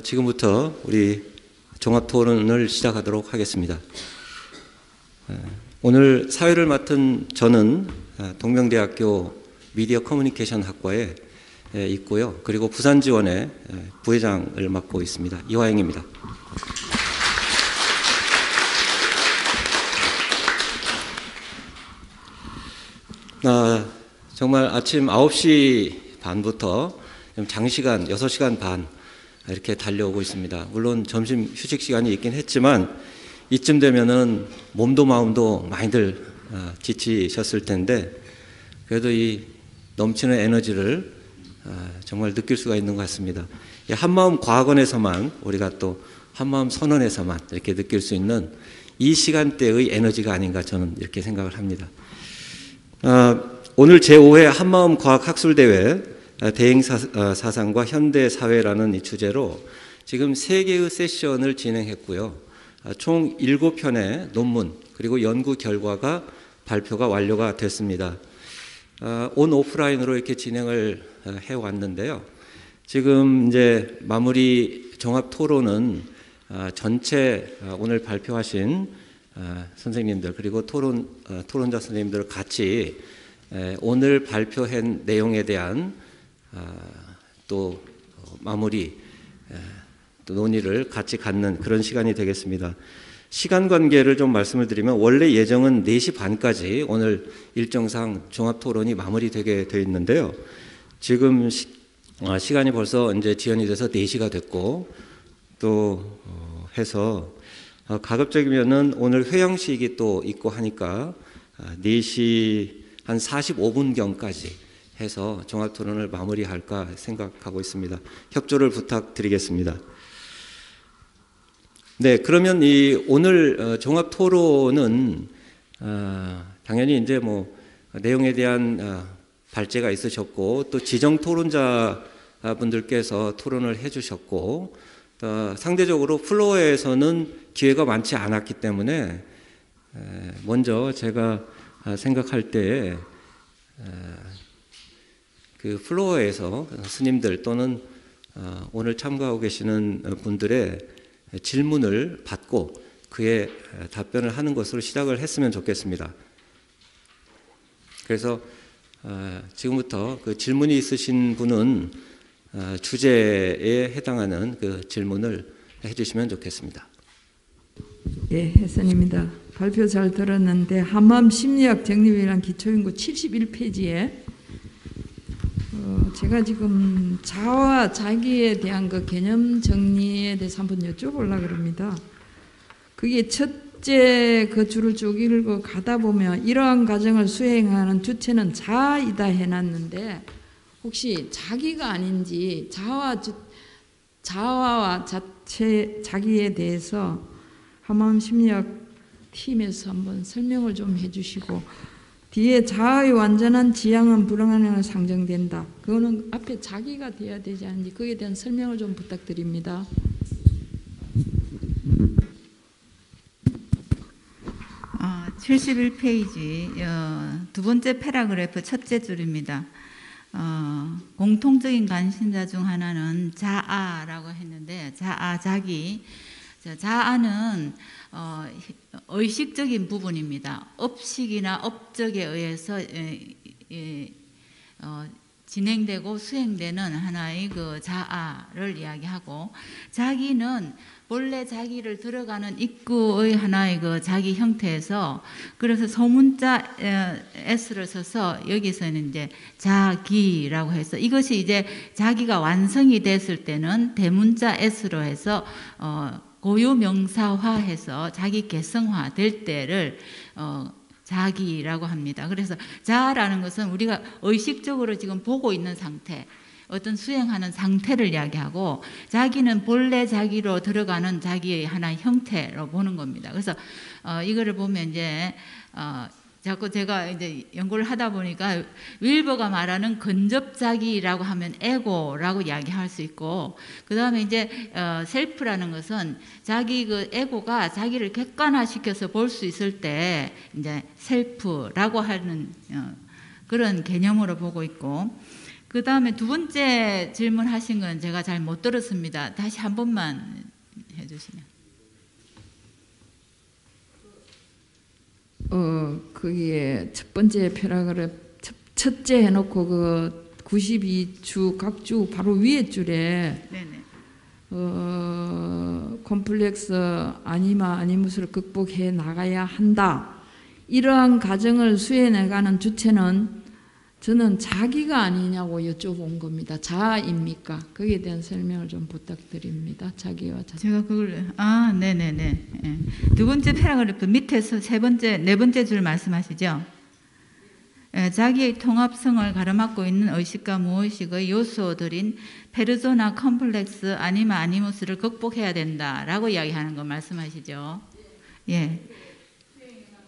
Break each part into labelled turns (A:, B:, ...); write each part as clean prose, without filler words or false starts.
A: 지금부터 우리 종합토론을 시작하도록 하겠습니다. 오늘 사회를 맡은 저는 동명대학교 미디어 커뮤니케이션 학과에 있고요. 그리고 부산지원의 부회장을 맡고 있습니다. 이화영입니다. 정말 아침 9시 반부터 장시간 6시간 반 이렇게 달려오고 있습니다. 물론 점심 휴식 시간이 있긴 했지만 이쯤 되면은 몸도 마음도 많이들 지치셨을 텐데 그래도 이 넘치는 에너지를 정말 느낄 수가 있는 것 같습니다. 한마음 과학원에서만 우리가 또 한마음 선언에서만 이렇게 느낄 수 있는 이 시간대의 에너지가 아닌가 저는 이렇게 생각을 합니다. 오늘 제5회 한마음 과학학술대회 대행사상과 현대사회라는 이 주제로 지금 3개의 세션을 진행했고요. 총 7편의 논문 그리고 연구 결과가 발표가 완료가 됐습니다. 온 오프라인으로 이렇게 진행을 해왔는데요. 지금 이제 마무리 종합 토론은 전체 오늘 발표하신 선생님들 그리고 토론자 선생님들 같이 오늘 발표한 내용에 대한 또 마무리 또 논의를 같이 갖는 그런 시간이 되겠습니다. 시간 관계를 좀 말씀을 드리면 원래 예정은 4시 반까지 오늘 일정상 종합토론이 마무리되게 되어 있는데요. 지금 시간이 벌써 이제 지연이 돼서 4시가 됐고 또 해서 가급적이면은 오늘 회영식이 또 있고 하니까 4시 한 45분경까지 해서 종합토론을 마무리할까 생각하고 있습니다. 협조를 부탁드리겠습니다. 네, 그러면 이 오늘 종합토론은 당연히 이제 뭐 내용에 대한 발제가 있으셨고 또 지정 토론자 분들께서 토론을 해주셨고 상대적으로 플로어에서는 기회가 많지 않았기 때문에 먼저 제가 생각할 때에 그 플로어에서 스님들 또는 오늘 참가하고 계시는 분들의 질문을 받고 그에 답변을 하는 것으로 시작을 했으면 좋겠습니다. 그래서 지금부터 그 질문이 있으신 분은 주제에 해당하는 그 질문을 해주시면 좋겠습니다.
B: 네, 혜선입니다. 발표 잘 들었는데 한마음 심리학 정립이란 기초연구 71페이지에 제가 지금 자아와 자기에 대한 그 개념 정리에 대해서 한번 여쭤보려고 합니다. 그게 첫째 그 줄을 쭉 읽고 가다 보면 이러한 과정을 수행하는 주체는 자아이다 해놨는데 혹시 자기가 아닌지 자아와 자기에 대해서 한마음 심리학 팀에서 한번 설명을 좀 해주시고 뒤에 자아의 완전한 지향은 불가능을 상정된다. 그거는 앞에 자기가 돼야 되지 않는지 그에 대한 설명을 좀 부탁드립니다.
C: 71페이지 두 번째 패러그래프 첫째 줄입니다. 공통적인 관심사 중 하나는 자아라고 했는데 자기. 자아는 의식적인 부분입니다. 업식이나 업적에 의해서 진행되고 수행되는 하나의 그 자아를 이야기하고 자기는 본래 자기를 들어가는 입구의 하나의 그 자기 형태에서 그래서 소문자 S를 써서 여기서는 이제 자기라고 해서 이것이 이제 자기가 완성이 됐을 때는 대문자 S로 해서 고유명사화해서 자기 개성화 될 때를 자기라고 합니다. 그래서 자라는 것은 우리가 의식적으로 지금 보고 있는 상태, 어떤 수행하는 상태를 이야기하고 자기는 본래 자기로 들어가는 자기의 하나의 형태로 보는 겁니다. 그래서 이거를 보면 이제 자꾸 제가 이제 연구를 하다 보니까 윌버가 말하는 근접자기라고 하면 에고라고 이야기할 수 있고, 그 다음에 이제 셀프라는 것은 자기 그 에고가 자기를 객관화시켜서 볼 수 있을 때 이제 셀프라고 하는 그런 개념으로 보고 있고, 그 다음에 두 번째 질문하신 건 제가 잘 못 들었습니다. 다시 한 번만 해주시면.
B: 거기에 첫 번째 패러그래프 첫째 해놓고 그 92주 각 주 바로 위에 줄에
C: 네네.
B: 콤플렉스 아니마 아니무스를 극복해 나가야 한다. 이러한 과정을 수행해가는 주체는 저는 자기가 아니냐고 여쭤본 겁니다. 자아입니까? 거기에 대한 설명을 좀 부탁드립니다. 자기와 자아.
C: 제가 그걸 네네네. 예. 두 번째 패러그래프 밑에서 네 번째 줄 말씀하시죠. 예, 자기의 통합성을 가로막고 있는 의식과 무의식의 요소들인 페르소나 컴플렉스 아니마 아니무스를 극복해야 된다라고 이야기하는 거 말씀하시죠. 예.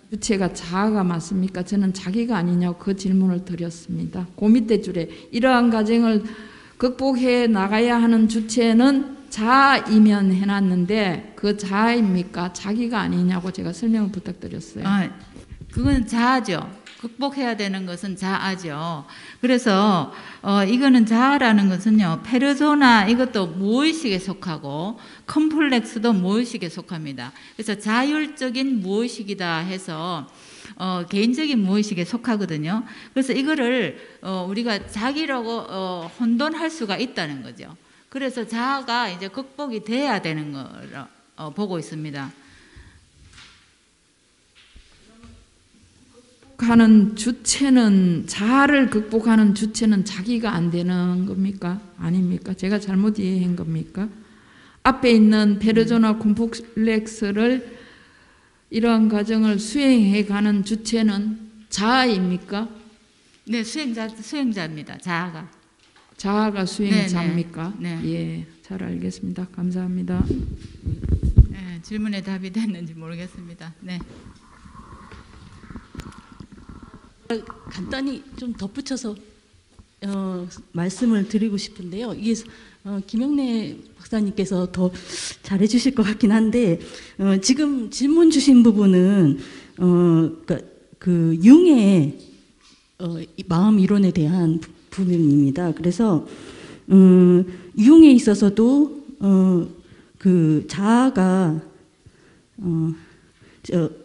B: 주체가 자아가 맞습니까? 저는 자기가 아니냐고 그 질문을 드렸습니다. 그 밑에 줄에 이러한 과정을 극복해 나가야 하는 주체는 자아이면 해놨는데 그 자아입니까? 자기가 아니냐고 제가 설명을 부탁드렸어요.
C: 그건 자아죠. 극복해야 되는 것은 자아죠. 그래서 이거는 자아라는 것은요, 페르소나 이것도 무의식에 속하고 컴플렉스도 무의식에 속합니다. 그래서 자율적인 무의식이다 해서 개인적인 무의식에 속하거든요. 그래서 이거를 우리가 자기라고 혼돈할 수가 있다는 거죠. 그래서 자아가 이제 극복이 돼야 되는 거로 보고 있습니다.
B: 하는 주체는 자아를 극복하는 주체는 자기가 안 되는 겁니까? 아닙니까? 제가 잘못 이해한 겁니까? 앞에 있는 페르소나 콤플렉스를 이러한 과정을 수행해 가는 주체는 자아입니까?
C: 네, 수행자입니다. 자아가
B: 수행자입니까?
C: 네.
B: 예, 잘 알겠습니다. 감사합니다.
C: 네, 질문에 답이 됐는지 모르겠습니다. 네.
D: 간단히 좀 덧붙여서 말씀을 드리고 싶은데요. 이게 김영래 박사님께서 더 잘해 주실 것 같긴 한데 지금 질문 주신 부분은 그러니까 그 융의 마음 이론에 대한 부분입니다. 그래서 융에 있어서도 그 자아가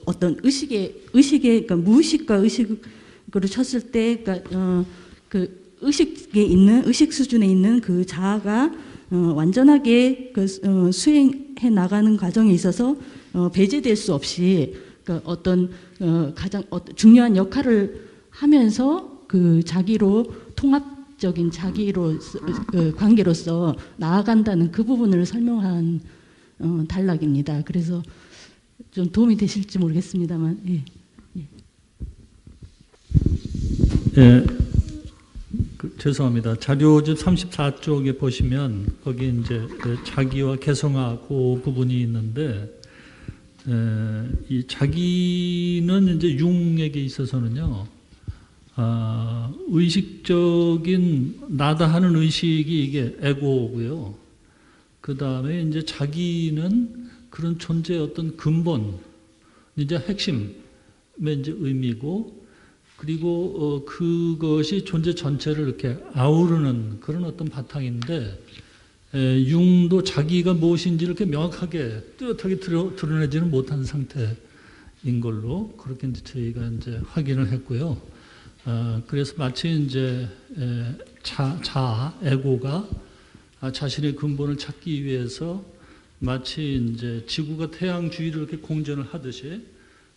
D: 어떤 의식의 그러니까 무의식과 의식으로 쳤을 때, 그러니까 그 의식에 있는 의식 수준에 있는 그 자아가 완전하게 그 수행해 나가는 과정에 있어서 배제될 수 없이 그러니까 어떤 가장 중요한 역할을 하면서 그 자기로 통합적인 자기로 그 관계로서 나아간다는 그 부분을 설명한 단락입니다. 그래서 좀 도움이 되실지 모르겠습니다만, 예.
E: 예, 죄송합니다. 자료집 34쪽에 보시면 거기 이제 자기와 개성화 그 부분이 있는데, 이 자기는 이제 융에게 있어서는요, 의식적인 나다 하는 의식이 이게 에고고요. 그 다음에 이제 자기는 그런 존재의 어떤 근본, 이제 핵심의 이제 의미고, 그리고 그것이 존재 전체를 이렇게 아우르는 그런 어떤 바탕인데, 융도 자기가 무엇인지를 이렇게 명확하게 뚜렷하게 드러내지는 못한 상태인 걸로 그렇게 이제 저희가 이제 확인을 했고요. 그래서 마치 이제 자아, 에고가 자신의 근본을 찾기 위해서 마치 이제 지구가 태양 주위를 이렇게 공전을 하듯이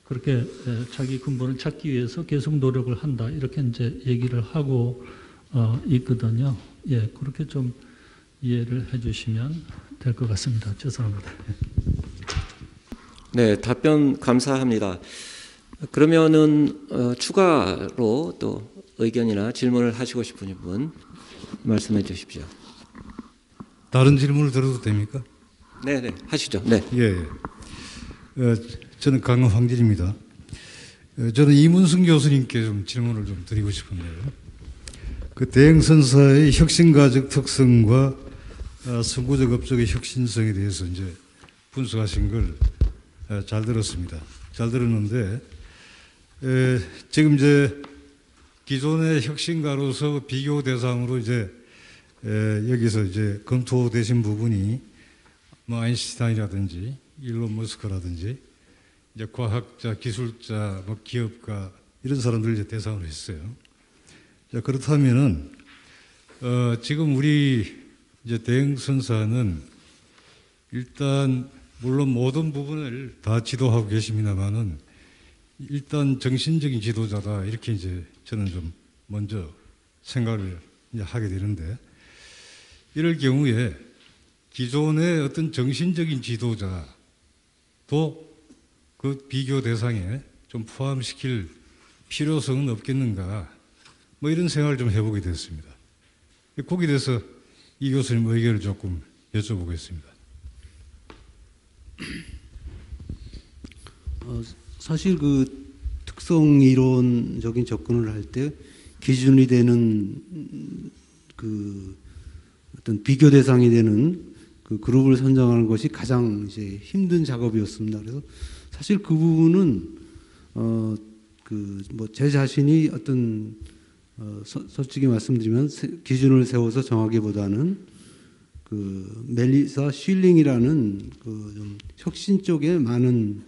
E: 그렇게 자기 근본을 찾기 위해서 계속 노력을 한다. 이렇게 이제 얘기를 하고 있거든요. 예, 그렇게 좀 이해를 해주시면 될 것 같습니다. 죄송합니다.
A: 네, 답변 감사합니다. 그러면은 추가로 또 의견이나 질문을 하시고 싶은 분 말씀해 주십시오.
F: 다른 질문을 드려도 됩니까?
A: 네, 하시죠. 네.
F: 예. 저는 강원 황진입니다. 저는 이문승 교수님께 좀 질문을 좀 드리고 싶은데요. 그 대행선사의 혁신가적 특성과 선구적 업적의 혁신성에 대해서 이제 분석하신 걸 잘 들었습니다. 잘 들었는데 지금 이제 기존의 혁신가로서 비교 대상으로 이제 여기서 이제 검토되신 부분이 뭐 아인슈타인이라든지 일론 머스크라든지 이제 과학자, 기술자, 뭐 기업가 이런 사람들 이제 대상으로 했어요. 자, 그렇다면은 지금 우리 이제 대행선사는 일단 물론 모든 부분을 다 지도하고 계십니다만은 일단 정신적인 지도자다 이렇게 이제 저는 좀 먼저 생각을 이제 하게 되는데 이럴 경우에 기존의 어떤 정신적인 지도자도 그 비교 대상에 좀 포함시킬 필요성은 없겠는가 뭐 이런 생각을 좀 해보게 됐습니다. 거기에 대해서 이 교수님 의견을 조금 여쭤보겠습니다.
G: 사실 그 특성 이론적인 접근을 할 때 기준이 되는 그 어떤 비교 대상이 되는 그 그룹을 선정하는 것이 가장 이제 힘든 작업이었습니다. 그래서 사실 그 부분은 그 뭐 제 자신이 어떤 솔직히 말씀드리면 기준을 세워서 정하기보다는 그 멜리사 쉴링이라는 그 좀 혁신 쪽에 많은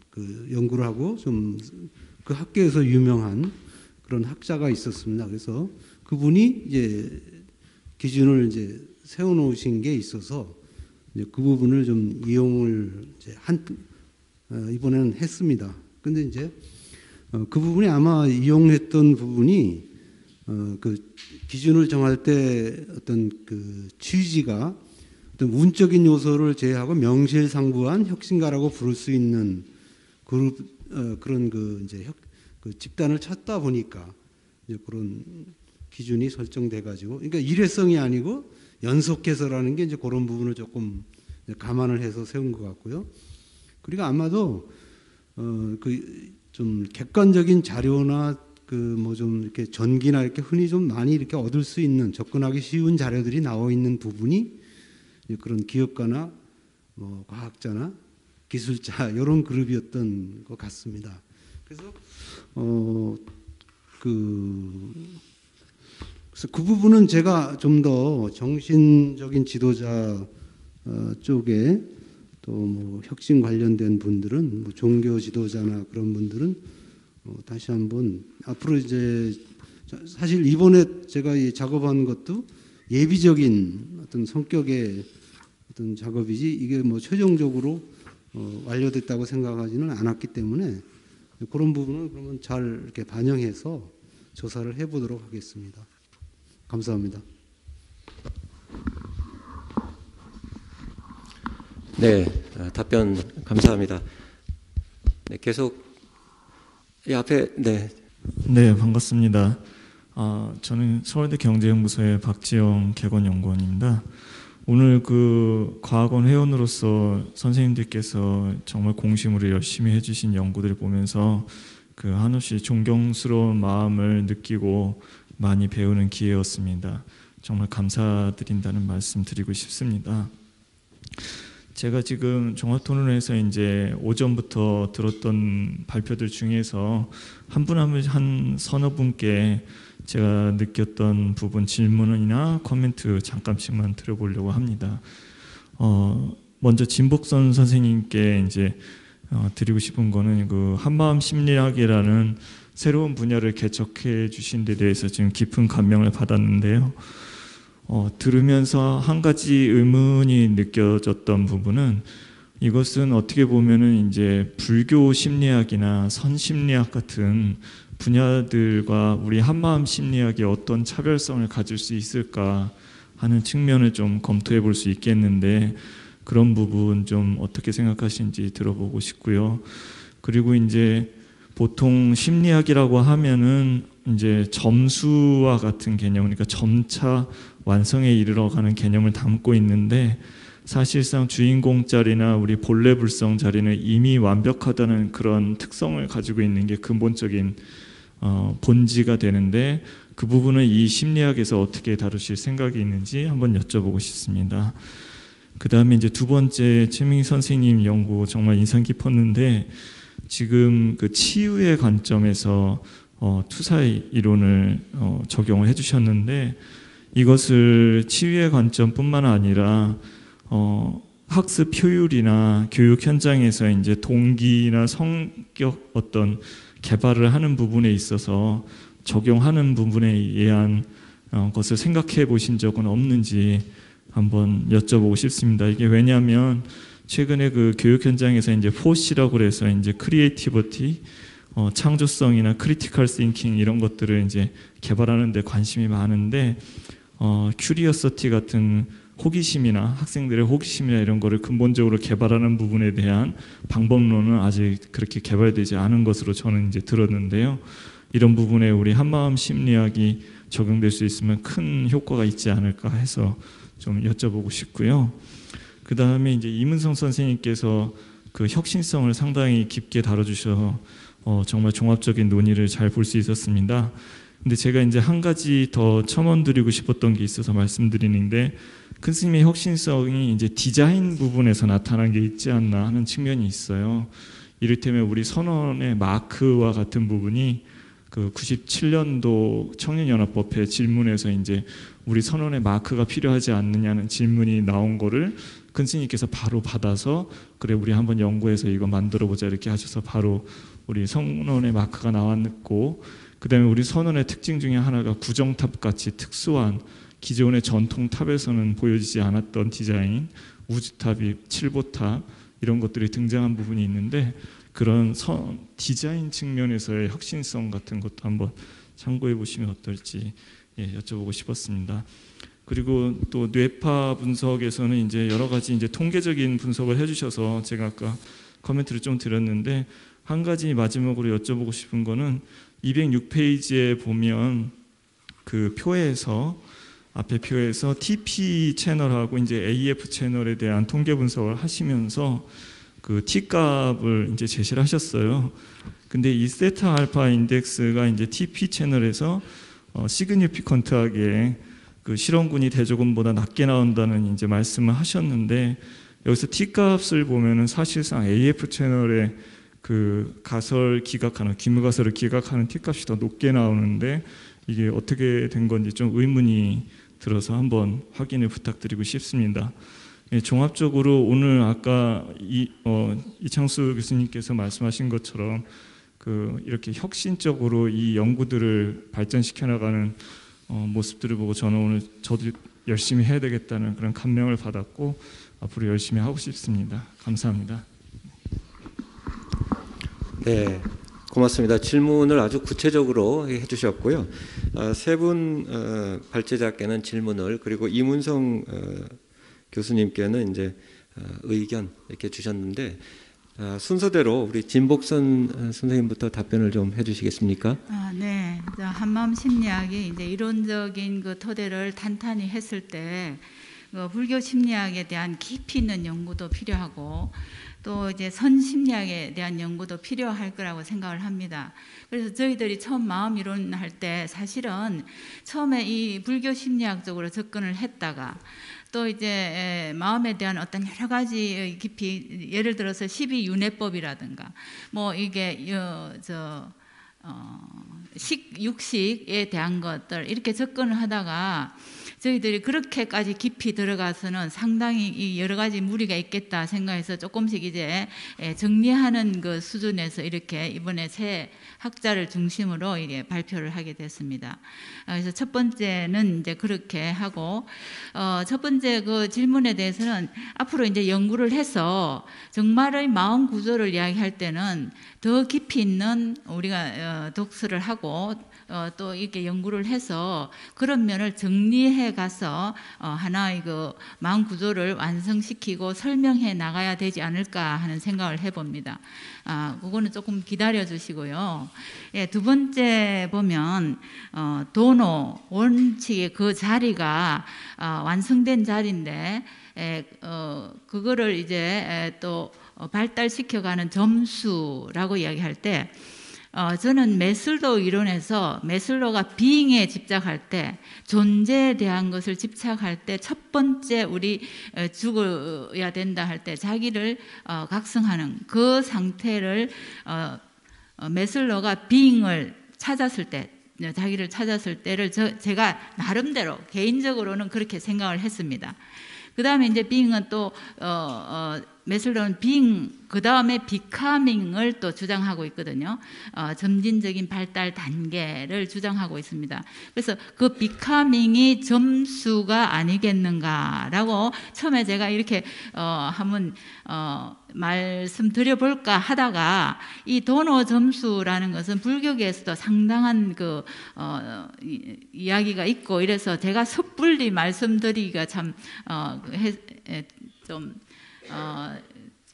G: 그 연구를 하고 좀 그 학계에서 유명한 그런 학자가 있었습니다. 그래서 그분이 이제 기준을 이제 세워놓으신 게 있어서 이제 그 부분을 좀 이용을 이제 이번에는 했습니다. 근데 이제 그 부분이 아마 이용했던 부분이 그 기준을 정할 때 어떤 그 취지가 어떤 운적인 요소를 제외하고 명실상부한 혁신가라고 부를 수 있는 그룹 그런 그 이제 그 집단을 찾다 보니까 이제 그런 기준이 설정돼 가지고 그러니까 일회성이 아니고 연속해서라는 게 이제 그런 부분을 조금 감안을 해서 세운 것 같고요. 그리고 아마도 그 좀 객관적인 자료나 그 뭐 좀 이렇게 전기나 이렇게 흔히 좀 많이 이렇게 얻을 수 있는 접근하기 쉬운 자료들이 나와 있는 부분이 그런 기업가나 뭐 과학자나 기술자 이런 그룹이었던 것 같습니다. 그래서 그래서 그 부분은 제가 좀 더 정신적인 지도자 쪽에 또 뭐 혁신 관련된 분들은 뭐 종교 지도자나 그런 분들은 다시 한번 앞으로 이제 사실 이번에 제가 이 작업한 것도 예비적인 어떤 성격의 어떤 작업이지 이게 뭐 최종적으로 완료됐다고 생각하지는 않았기 때문에 그런 부분은 그러면 잘 이렇게 반영해서 조사를 해보도록 하겠습니다. 감사합니다.
A: 네, 답변 감사합니다. 네, 계속 이 앞에 네.
H: 네, 반갑습니다. 저는 서울대 경제연구소의 박지영 개건연구원입니다. 오늘 그 과학원 회원으로서 선생님들께서 정말 공심으로 열심히 해주신 연구들을 보면서 그 한없이 존경스러운 마음을 느끼고 많이 배우는 기회였습니다. 정말 감사드린다는 말씀 드리고 싶습니다. 제가 지금 종합토론회에서 이제 오전부터 들었던 발표들 중에서 한 분 한 서너 분께 제가 느꼈던 부분 질문이나 코멘트 잠깐씩만 드려보려고 합니다. 먼저 진복선 선생님께 이제 드리고 싶은 거는 그 한마음 심리학이라는 새로운 분야를 개척해 주신 데 대해서 지금 깊은 감명을 받았는데요. 들으면서 한 가지 의문이 느껴졌던 부분은 이것은 어떻게 보면은 이제 불교 심리학이나 선심리학 같은 분야들과 우리 한마음 심리학이 어떤 차별성을 가질 수 있을까 하는 측면을 좀 검토해 볼 수 있겠는데 그런 부분 좀 어떻게 생각하시는지 들어보고 싶고요. 그리고 이제 보통 심리학이라고 하면은 이제 점수와 같은 개념, 그러니까 점차 완성에 이르러가는 개념을 담고 있는데 사실상 주인공 자리나 우리 본래 불성 자리는 이미 완벽하다는 그런 특성을 가지고 있는 게 근본적인 본지가 되는데, 그 부분은 이 심리학에서 어떻게 다루실 생각이 있는지 한번 여쭤보고 싶습니다. 그 다음에 이제 두 번째, 최민희 선생님 연구 정말 인상 깊었는데, 지금 그 치유의 관점에서 투사의 이론을 적용을 해주셨는데, 이것을 치유의 관점뿐만 아니라 학습 효율이나 교육 현장에서 이제 동기나 성격 어떤 개발을 하는 부분에 있어서 적용하는 부분에 의한 것을 생각해 보신 적은 없는지 한번 여쭤보고 싶습니다. 이게 왜냐하면 최근에 그 교육 현장에서 이제 4C라고 그래서 이제 크리에이티비티, 창조성이나 크리티컬 싱킹 이런 것들을 이제 개발하는 데 관심이 많은데, 큐리어서티 같은 호기심이나 학생들의 호기심이나 이런 거를 근본적으로 개발하는 부분에 대한 방법론은 아직 그렇게 개발되지 않은 것으로 저는 이제 들었는데요. 이런 부분에 우리 한마음 심리학이 적용될 수 있으면 큰 효과가 있지 않을까 해서 좀 여쭤보고 싶고요. 그 다음에 이제 이문성 선생님께서 그 혁신성을 상당히 깊게 다뤄주셔서 정말 종합적인 논의를 잘 볼 수 있었습니다. 근데 제가 이제 한 가지 더 첨언드리고 싶었던 게 있어서 말씀드리는데, 큰 스님의 혁신성이 이제 디자인 부분에서 나타난 게 있지 않나 하는 측면이 있어요. 이를테면 우리 선언의 마크와 같은 부분이 그 97년도 청년연합법회 질문에서 이제 우리 선언의 마크가 필요하지 않느냐는 질문이 나온 거를 큰 스님께서 바로 받아서, 그래 우리 한번 연구해서 이거 만들어 보자 이렇게 하셔서 바로 우리 선언의 마크가 나왔고, 그 다음에 우리 선언의 특징 중에 하나가 구정탑 같이 특수한 기존의 전통 탑에서는 보여지지 않았던 디자인, 우주탑이 칠보탑 이런 것들이 등장한 부분이 있는데, 그런 디자인 측면에서의 혁신성 같은 것도 한번 참고해 보시면 어떨지 여쭤보고 싶었습니다. 그리고 또 뇌파 분석에서는 이제 여러 가지 이제 통계적인 분석을 해주셔서 제가 아까 코멘트를 좀 드렸는데, 한 가지 마지막으로 여쭤보고 싶은 거는 206페이지에 보면 그 표에서 앞에 표에서 TP 채널하고 이제 AF 채널에 대한 통계 분석을 하시면서 그 T 값을 이제 제시를 하셨어요. 근데 이 세타 알파 인덱스가 이제 TP 채널에서 시그니피컨트하게 그 실험군이 대조군보다 낮게 나온다는 이제 말씀을 하셨는데, 여기서 T 값을 보면은 사실상 AF 채널에 그 가설 기각하는 귀무 가설을 기각하는 T 값이 더 높게 나오는데, 이게 어떻게 된 건지 좀 의문이 들어서 한번 확인을 부탁드리고 싶습니다. 종합적으로 오늘 아까 이창수 교수님께서 말씀하신 것처럼 그 이렇게 혁신적으로 이 연구들을 발전시켜 나가는 모습들을 보고 저는 오늘 저도 열심히 해야 되겠다는 그런 감명을 받았고, 앞으로 열심히 하고 싶습니다. 감사합니다.
A: 네, 고맙습니다. 질문을 아주 구체적으로 해주셨고요. 세 분 발제자께는 질문을, 그리고 이문성 교수님께는 이제 의견 이렇게 주셨는데, 순서대로 우리 진복선 선생님부터 답변을 좀 해주시겠습니까?
C: 네, 한마음 심리학이 이제 이론적인 그 토대를 탄탄히 했을 때 불교 심리학에 대한 깊이 있는 연구도 필요하고, 또 이제 선 심리학에 대한 연구도 필요할 거라고 생각을 합니다. 그래서 저희들이 처음 마음 이론할 때 사실은 처음에 이 불교 심리학적으로 접근을 했다가, 또 이제 마음에 대한 어떤 여러 가지 깊이, 예를 들어서 12윤회법이라든가 뭐 이게 육식에 대한 것들 이렇게 접근을 하다가, 저희들이 그렇게까지 깊이 들어가서는 상당히 이 여러 가지 무리가 있겠다 생각해서 조금씩 이제 정리하는 그 수준에서 이렇게 이번에 새 학자를 중심으로 이제 발표를 하게 됐습니다. 그래서 첫 번째는 이제 그렇게 하고, 첫 번째 그 질문에 대해서는 앞으로 이제 연구를 해서 정말의 마음 구조를 이야기할 때는 더 깊이 있는 우리가 독서를 하고 또 이렇게 연구를 해서 그런 면을 정리해 가서 하나의 그 마음 구조를 완성시키고 설명해 나가야 되지 않을까 하는 생각을 해봅니다. 그거는 조금 기다려 주시고요. 예, 두 번째 보면 도노 원칙의 그 자리가 완성된 자리인데 그거를 이제 또 발달시켜가는 점수라고 이야기할 때 저는 메슬로우 이론에서 메슬로우가 being에 집착할 때, 존재에 대한 것을 집착할 때 첫 번째 우리 죽어야 된다 할 때 자기를 각성하는 그 상태를 메슬로우가 being을 찾았을 때, 자기를 찾았을 때를 제가 나름대로 개인적으로는 그렇게 생각을 했습니다. 그 다음에 이제 being은 또 메슬로우는 being 그 다음에 becoming을 또 주장하고 있거든요. 점진적인 발달 단계를 주장하고 있습니다. 그래서 그 becoming이 점수가 아니겠는가라고 처음에 제가 이렇게 한번 말씀드려 볼까 하다가 이 도노 점수라는 것은 불교계에서도 상당한 그 이야기가 있고 이래서 제가 섣불리 말씀드리기가 참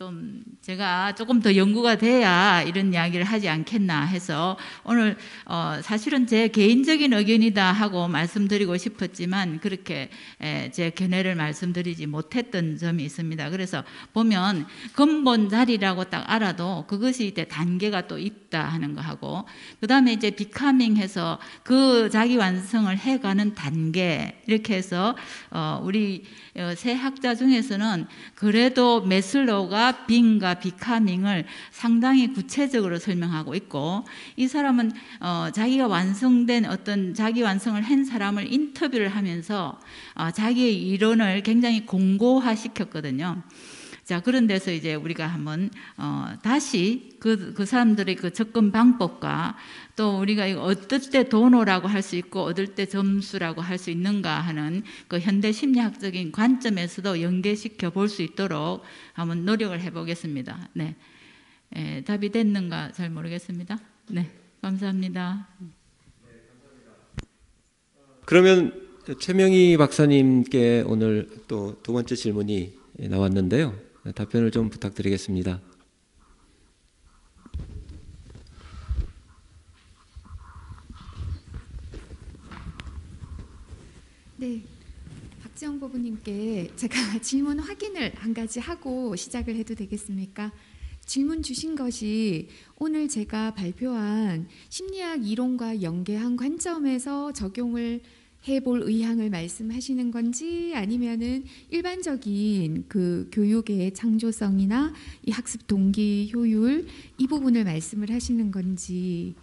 C: 좀 제가 조금 더 연구가 돼야 이런 이야기를 하지 않겠나 해서 오늘 사실은 제 개인적인 의견이다 하고 말씀드리고 싶었지만 그렇게 제 견해를 말씀드리지 못했던 점이 있습니다. 그래서 보면 근본 자리라고 딱 알아도 그것이 이제 단계가 또 있다 하는 거 하고, 그 다음에 이제 비카밍 해서 그 자기 완성을 해가는 단계, 이렇게 해서 우리 세 학자 중에서는 그래도 메슬로우가 빙과 비카밍을 상당히 구체적으로 설명하고 있고, 이 사람은 자기가 완성된 어떤 자기 완성을 한 사람을 인터뷰를 하면서 자기의 이론을 굉장히 공고화 시켰거든요. 자, 그런 데서 이제 우리가 한번 다시 그 사람들의 그 접근 방법과 또 우리가 이거 어떨 때 도노라고 할 수 있고 어떨 때 점수라고 할 수 있는가 하는 그 현대 심리학적인 관점에서도 연계시켜 볼 수 있도록 한번 노력을 해보겠습니다. 네, 답이 됐는가 잘 모르겠습니다. 네, 감사합니다.
A: 그러면 최명희 박사님께 오늘 또 두 번째 질문이 나왔는데요. 답변을 좀 부탁드리겠습니다.
I: 네, 박지영 부부님께 제가 질문 확인을 한 가지 하고 시작을 해도 되겠습니까? 질문 주신 것이 오늘 제가 발표한 심리학 이론과 연계한 관점에서 적용을 해볼 의향을 말씀하시는 건지, 아니면은 일반적인 그 교육의 창조성이나 이 학습 동기 효율 이 부분을 말씀을 하시는 건지를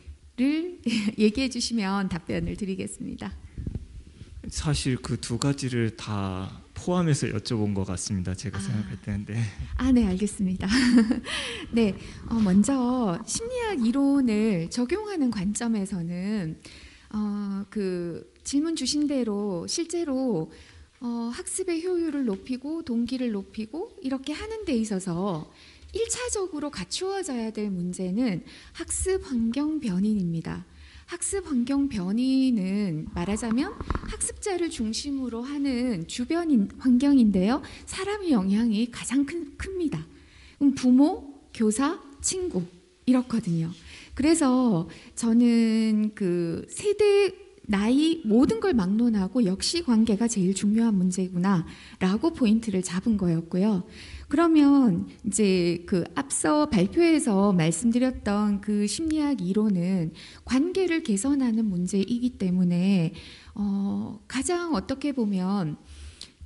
I: 얘기해 주시면 답변을 드리겠습니다.
H: 사실 그 두 가지를 다 포함해서 여쭤본 것 같습니다. 제가 생각할 때는. 네.
I: 네, 알겠습니다. 네, 먼저 심리학 이론을 적용하는 관점에서는 그 질문 주신 대로 실제로 학습의 효율을 높이고 동기를 높이고 이렇게 하는 데 있어서 1차적으로 갖추어져야 될 문제는 학습 환경 변인입니다. 학습 환경 변인은 말하자면 학습자를 중심으로 하는 주변 환경인데요. 사람의 영향이 가장 큽니다. 부모, 교사, 친구 이렇거든요. 그래서 저는 그 세대, 나이 모든 걸 막론하고 역시 관계가 제일 중요한 문제구나라고 포인트를 잡은 거였고요. 그러면 이제 그 앞서 발표에서 말씀드렸던 그 심리학 이론은 관계를 개선하는 문제이기 때문에 가장 어떻게 보면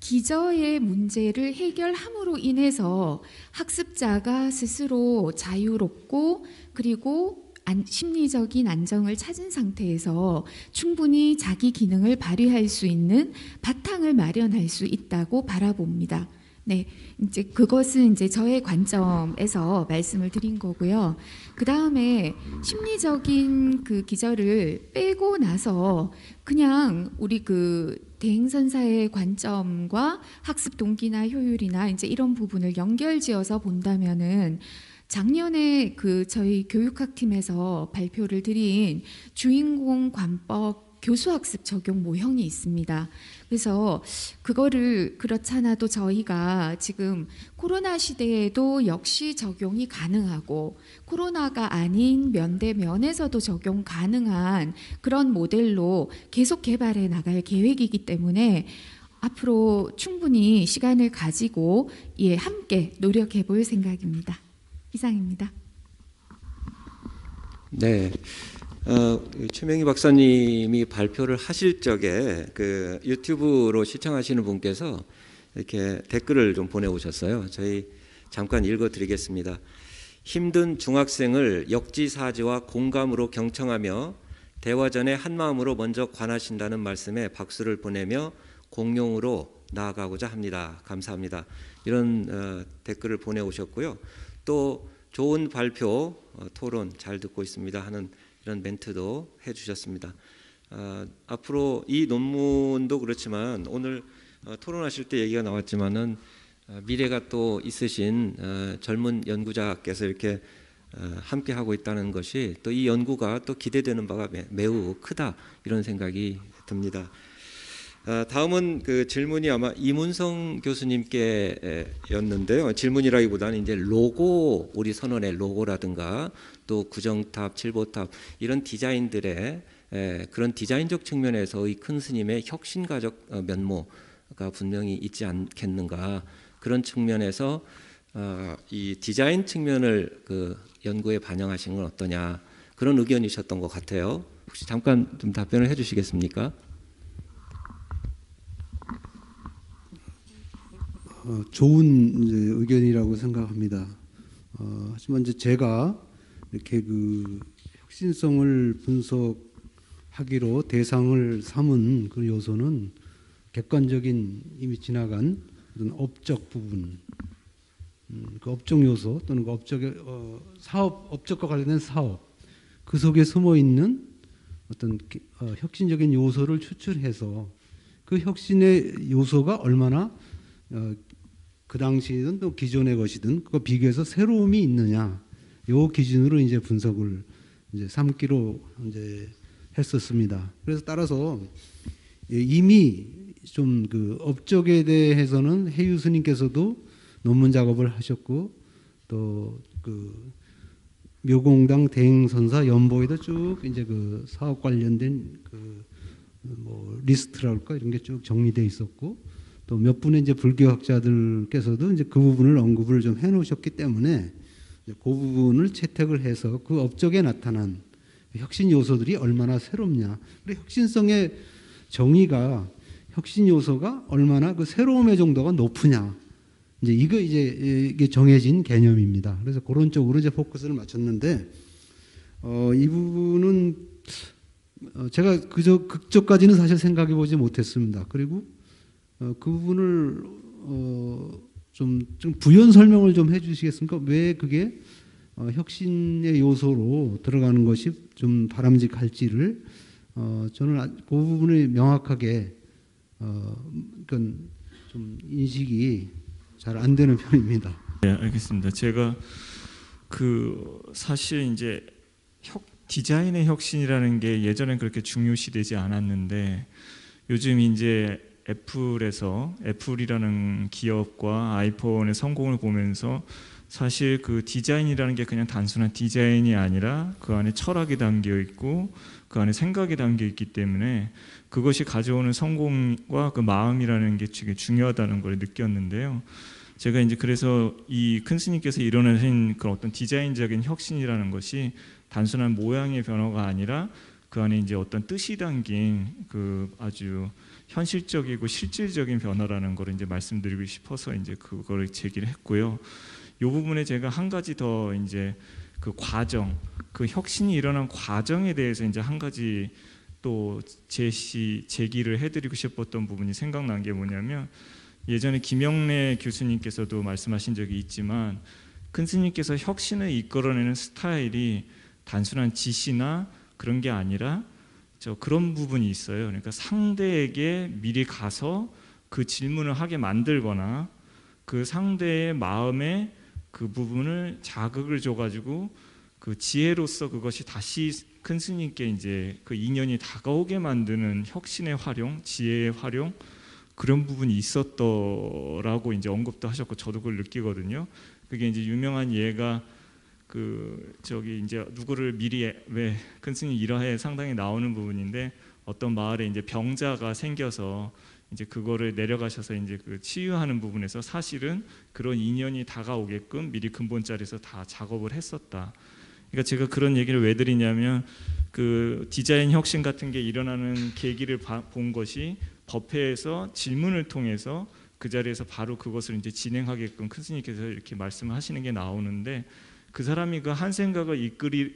I: 기저의 문제를 해결함으로 인해서 학습자가 스스로 자유롭고 그리고 심리적인 안정을 찾은 상태에서 충분히 자기 기능을 발휘할 수 있는 바탕을 마련할 수 있다고 바라봅니다. 네, 이제 그것은 이제 저의 관점에서 말씀을 드린 거고요. 그 다음에 심리적인 그 기저를 빼고 나서 그냥 우리 그 대행선사의 관점과 학습 동기나 효율이나 이제 이런 부분을 연결지어서 본다면은 작년에 그 저희 교육학팀에서 발표를 드린 주인공 관법 교수학습 적용 모형이 있습니다. 그래서 그거를 그렇잖아도 저희가 지금 코로나 시대에도 역시 적용이 가능하고 코로나가 아닌 면대면에서도 적용 가능한 그런 모델로 계속 개발해 나갈 계획이기 때문에 앞으로 충분히 시간을 가지고 함께 노력해 볼 생각입니다. 이상입니다.
A: 네. 최명희 박사님이 발표를 하실 적에 그 유튜브로 시청하시는 분께서 이렇게 댓글을 좀 보내오셨어요. 저희 잠깐 읽어드리겠습니다. 힘든 중학생을 역지사지와 공감으로 경청하며 대화 전에 한마음으로 먼저 관하신다는 말씀에 박수를 보내며 공용으로 나아가고자 합니다. 감사합니다. 이런 댓글을 보내오셨고요. 또 좋은 발표, 토론 잘 듣고 있습니다 하는 이런 멘트도 해주셨습니다. 앞으로 이 논문도 그렇지만 오늘 토론하실 때 얘기가 나왔지만은 미래가 또 있으신 젊은 연구자께서 이렇게 함께 하고 있다는 것이 또 이 연구가 또 기대되는 바가 매우 크다 이런 생각이 듭니다. 다음은 그 질문이 아마 이문성 교수님께였는데요. 질문이라기보다는 이제 로고, 우리 선언의 로고라든가 또 구정탑, 칠보탑 이런 디자인들의 그런 디자인적 측면에서의 큰 스님의 혁신가적 면모가 분명히 있지 않겠는가, 그런 측면에서 이 디자인 측면을 그 연구에 반영하시는 건 어떠냐, 그런 의견이셨던 것 같아요. 혹시 잠깐 좀 답변을 해주시겠습니까?
G: 좋은 이제 의견이라고 생각합니다. 하지만 이제 제가 이렇게 그 혁신성을 분석하기로 대상을 삼은 그 요소는 객관적인 이미 지나간 어떤 업적 부분, 그 업종 요소 또는 그 업적의 사업, 업적과 관련된 사업, 그 속에 숨어 있는 어떤 혁신적인 요소를 추출해서 그 혁신의 요소가 얼마나 그 당시든 또 기존의 것이든 그거 비교해서 새로움이 있느냐, 요 기준으로 이제 분석을 이제 삼기로 이제 했었습니다. 그래서 따라서 이미 좀 그 업적에 대해서는 해유 스님께서도 논문 작업을 하셨고 또 그 묘공당 대행선사 연보에도 쭉 이제 그 사업 관련된 그 뭐 리스트랄까 이런 게 쭉 정리돼 있었고 또 몇 분의 이제 불교학자들께서도 이제 그 부분을 언급을 좀 해놓으셨기 때문에 그 부분을 채택을 해서 그 업적에 나타난 혁신 요소들이 얼마나 새롭냐, 그리고 혁신성의 정의가 혁신 요소가 얼마나 그 새로움의 정도가 높으냐, 이제 이게 정해진 개념입니다. 그래서 그런 쪽으로 이제 포커스를 맞췄는데 이 부분은 제가 그쪽까지는 사실 생각해 보지 못했습니다. 그리고 그 부분을 좀 부연 설명을 좀 해주시겠습니까? 왜 그게 혁신의 요소로 들어가는 것이 좀 바람직할지를 저는 그 부분을 명확하게 그러니까 좀 인식이 잘 안 되는 편입니다.
H: 네, 알겠습니다. 제가 그 사실 이제 디자인의 혁신이라는 게 예전엔 그렇게 중요시되지 않았는데 요즘 이제 애플이라는 기업과 아이폰의 성공을 보면서 사실 그 디자인이라는 게 그냥 단순한 디자인이 아니라 그 안에 철학이 담겨 있고 그 안에 생각이 담겨 있기 때문에 그것이 가져오는 성공과 그 마음이라는 게 되게 중요하다는 걸 느꼈는데요. 제가 이제 그래서 이 큰 스님께서 일어나신 그런 어떤 디자인적인 혁신이라는 것이 단순한 모양의 변화가 아니라 그 안에 이제 어떤 뜻이 담긴 그 아주 현실적이고 실질적인 변화라는 걸 이제 말씀드리고 싶어서 이제 그거를 제기를 했고요. 이 부분에 제가 한 가지 더 이제 그 과정, 그 혁신이 일어난 과정에 대해서 이제 한 가지 또 제기를 해드리고 싶었던 부분이 생각난 게 뭐냐면 예전에 김영래 교수님께서도 말씀하신 적이 있지만 큰 스님께서 혁신을 이끌어내는 스타일이 단순한 지시나 그런 게 아니라 그런 부분이 있어요. 그러니까 상대에게 미리 가서 그 질문을 하게 만들거나 그 상대의 마음에 그 부분을 자극을 줘가지고 그 지혜로서 그것이 다시 큰 스님께 이제 그 인연이 다가오게 만드는 혁신의 활용, 지혜의 활용 그런 부분이 있었더라고 이제 언급도 하셨고 저도 그걸 느끼거든요. 그게 이제 유명한 예가 그 저기 이제 누구를 미리 왜 큰 스님 일화에 상당히 나오는 부분인데 어떤 마을에 이제 병자가 생겨서 이제 그거를 내려가셔서 이제 그 치유하는 부분에서 사실은 그런 인연이 다가오게끔 미리 근본자리에서 다 작업을 했었다. 그러니까 제가 그런 얘기를 왜 드리냐면 그 디자인 혁신 같은 게 일어나는 계기를 본 것이 법회에서 질문을 통해서 그 자리에서 바로 그것을 이제 진행하게끔 큰 스님께서 이렇게 말씀을 하시는 게 나오는데 그 사람이 그 한 생각을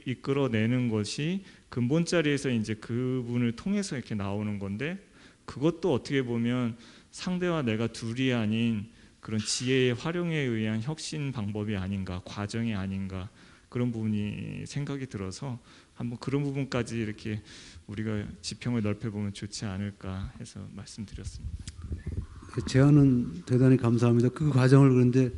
H: 이끌어내는 것이 근본 자리에서 이제 그분을 통해서 이렇게 나오는 건데 그것도 어떻게 보면 상대와 내가 둘이 아닌 그런 지혜의 활용에 의한 혁신 방법이 아닌가, 과정이 아닌가 그런 부분이 생각이 들어서 한번 그런 부분까지 이렇게 우리가 지평을 넓혀보면 좋지 않을까 해서 말씀드렸습니다.
G: 제안은 대단히 감사합니다. 그 과정을 그런데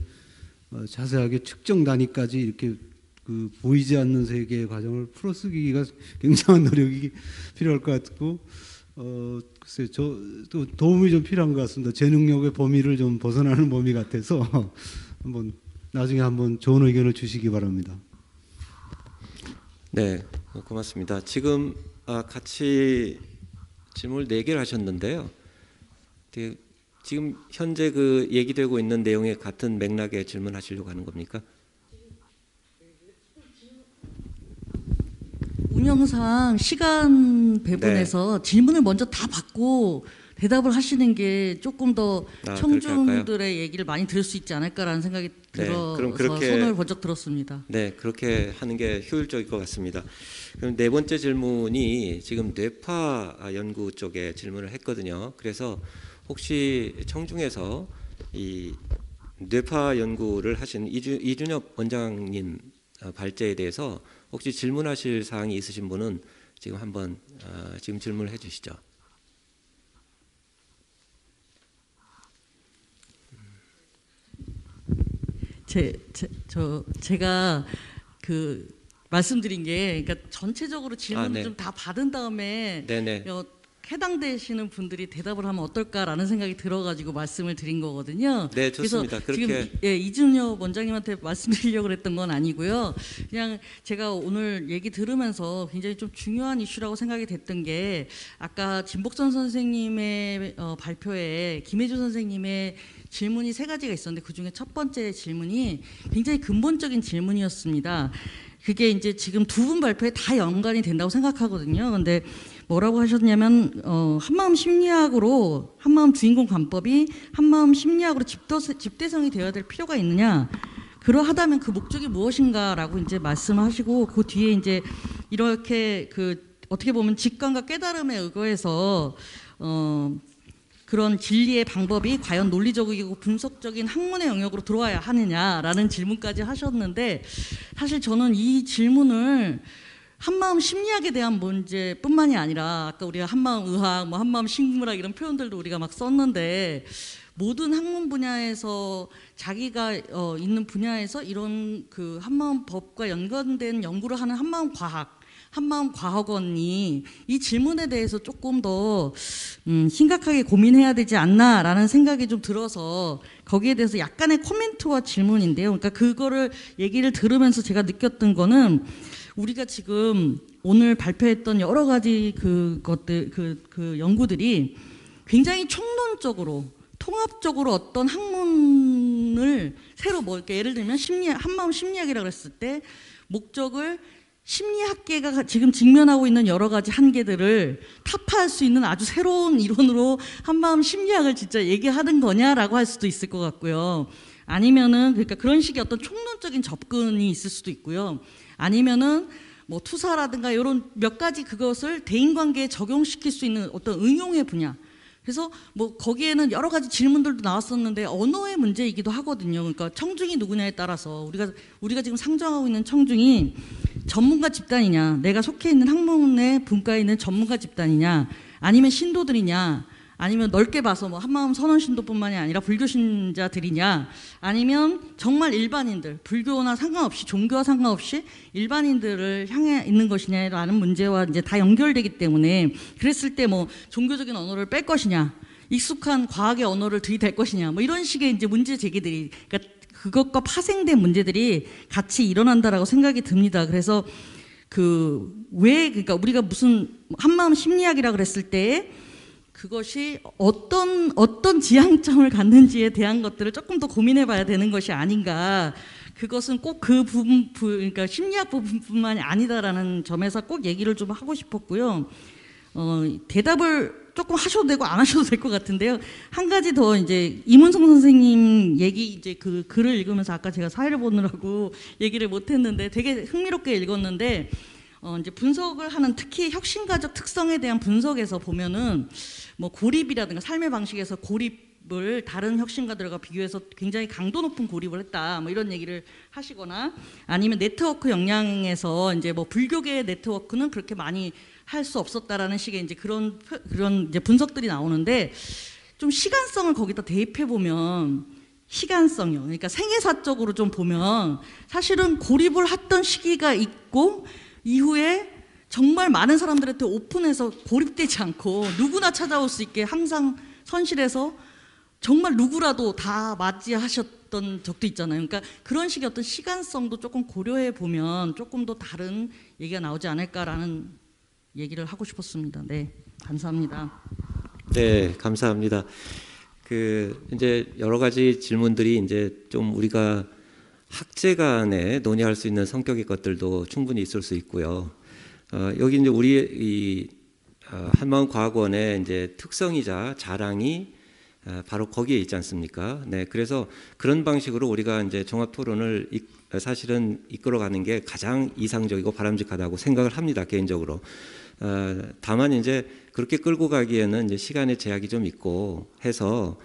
G: 자세하게 측정 단위까지 이렇게 그 보이지 않는 세계의 과정을 풀어쓰기가 굉장한 노력이 필요할 것 같고 글쎄 저도 도움이 좀 필요한 것 같습니다. 제 능력의 범위를 좀 벗어나는 범위 같아서 한번 나중에 한번 좋은 의견을 주시기 바랍니다.
A: 네, 고맙습니다. 지금 같이 질문을 4개를 하셨는데요. 지금 현재 그 얘기되고 있는 내용에 같은 맥락의 질문하시려고 하는 겁니까?
D: 운영상 시간 배분에서 질문을 먼저 다 받고 대답을 하시는 게 조금 더 청중들의 얘기를 많이 들을 수 있지 않을까라는 생각이 들어서
A: 그럼 그렇게,
D: 손을 번쩍 들었습니다.
A: 네, 그렇게 하는 게 효율적일 것 같습니다. 그럼 4번째 질문이 지금 뇌파 연구 쪽에 질문을 했거든요. 그래서 혹시 청중에서 이 뇌파 연구를 하신 이준엽 원장님 발제에 대해서 혹시 질문하실 사항이 있으신 분은 지금 한번 지금 질문을 해주시죠.
D: 제가 그 말씀드린 게 그러니까 전체적으로 질문을
A: 네.
D: 좀 다 받은 다음에
A: 네네.
D: 해당되시는 분들이 대답을 하면 어떨까라는 생각이 들어가지고 말씀을 드린 거거든요.
A: 네, 좋습니다.
D: 그래서
A: 그렇게
D: 지금 이준엽 원장님한테 말씀드리려고 그랬던 건 아니고요. 그냥 제가 오늘 얘기 들으면서 굉장히 좀 중요한 이슈라고 생각이 됐던 게 아까 진복선 선생님의 발표에 김혜주 선생님의 질문이 3가지가 있었는데 그중에 첫 번째 질문이 굉장히 근본적인 질문이었습니다. 그게 이제 지금 2분 발표에 다 연관이 된다고 생각하거든요. 근데 뭐라고 하셨냐면 한마음 심리학으로 한마음 주인공 관법이 한마음 심리학으로 집대성이 되어야 될 필요가 있느냐? 그러하다면 그 목적이 무엇인가라고 이제 말씀하시고 그 뒤에 이제 이렇게 그 어떻게 보면 직관과 깨달음에 의거해서 그런 진리의 방법이 과연 논리적이고 분석적인 학문의 영역으로 들어와야 하느냐라는 질문까지 하셨는데 사실 저는 이 질문을 한마음 심리학에 대한 문제뿐만이 아니라 아까 우리가 한마음 의학, 뭐 한마음 식물학 이런 표현들도 우리가 막 썼는데 모든 학문 분야에서 자기가 있는 분야에서 이런 그 한마음 법과 연관된 연구를 하는 한마음 과학, 한마음 과학원이 이 질문에 대해서 조금 더 심각하게 고민해야 되지 않나라는 생각이 좀 들어서 거기에 대해서 약간의 코멘트와 질문인데요. 그러니까 그거를 얘기를 들으면서 제가 느꼈던 거는 우리가 지금 오늘 발표했던 여러 가지 그것들 그 연구들이 굉장히 총론적으로 통합적으로 어떤 학문을 새로 뭐 이렇게 예를 들면 한마음 심리학이라고 했을 때 목적을 심리학계가 지금 직면하고 있는 여러 가지 한계들을 타파할 수 있는 아주 새로운 이론으로 한마음 심리학을 진짜 얘기하는 거냐라고 할 수도 있을 것 같고요. 아니면은 그러니까 그런 식의 어떤 총론적인 접근이 있을 수도 있고요. 아니면은 뭐 투사라든가 이런 몇 가지 그것을 대인관계에 적용시킬 수 있는 어떤 응용의 분야. 그래서 뭐 거기에는 여러 가지 질문들도 나왔었는데 언어의 문제이기도 하거든요. 그러니까 청중이 누구냐에 따라서 우리가 지금 상정하고 있는 청중이 전문가 집단이냐, 내가 속해 있는 학문의 분과에 있는 전문가 집단이냐, 아니면 신도들이냐, 아니면 넓게 봐서 뭐 한마음 선원신도뿐만이 아니라 불교 신자들이냐, 아니면 정말 일반인들, 불교나 상관없이 종교와 상관없이 일반인들을 향해 있는 것이냐라는 문제와 이제 다 연결되기 때문에, 그랬을 때 뭐 종교적인 언어를 뺄 것이냐, 익숙한 과학의 언어를 들이댈 것이냐, 뭐 이런 식의 이제 문제 제기들이, 그러니까 그것과 파생된 문제들이 같이 일어난다라고 생각이 듭니다. 그래서 그러니까 우리가 무슨 한마음 심리학이라 그랬을 때 그것이 어떤 지향점을 갖는지에 대한 것들을 조금 더 고민해 봐야 되는 것이 아닌가. 그것은 꼭 그 부분, 그러니까 심리학 부분뿐만이 아니다라는 점에서 꼭 얘기를 좀 하고 싶었고요. 대답을 조금 하셔도 되고 안 하셔도 될 것 같은데요. 한 가지 더 이제 이문성 선생님 얘기, 이제 그 글을 읽으면서 아까 제가 사회를 보느라고 얘기를 못 했는데 되게 흥미롭게 읽었는데, 이제 분석을 하는, 특히 혁신가적 특성에 대한 분석에서 보면은 뭐 고립이라든가 삶의 방식에서 고립을 다른 혁신가들과 비교해서 굉장히 강도 높은 고립을 했다, 뭐 이런 얘기를 하시거나, 아니면 네트워크 역량에서 이제 뭐 불교계의 네트워크는 그렇게 많이 할 수 없었다라는 식의 이제 그런 이제 분석들이 나오는데, 좀 시간성을 거기다 대입해 보면, 시간성이요. 그러니까 생애사적으로 좀 보면 사실은 고립을 했던 시기가 있고, 이후에 정말 많은 사람들한테 오픈해서 고립되지 않고 누구나 찾아올 수 있게 항상 선실에서 정말 누구라도 다 맞이하셨던 적도 있잖아요. 그러니까 그런 식의 어떤 시간성도 조금 고려해 보면 조금 더 다른 얘기가 나오지 않을까라는 얘기를 하고 싶었습니다. 네, 감사합니다.
A: 네, 감사합니다. 이제 여러 가지 질문들이 이제 좀 우리가 학제 간에 논의할 수 있는 성격의 것들도 충분히 있을 수 있고요. 여기 이제 우리 한마음과학원의 이제 특성이자 자랑이 바로 거기에 있지 않습니까? 네, 그래서 그런 방식으로 우리가 이제 종합 토론을 사실은 이끌어가는 게 가장 이상적이고 바람직하다고 생각을 합니다, 개인적으로. 다만 이제 그렇게 끌고 가기에는 이제 시간의 제약이 좀 있고 해서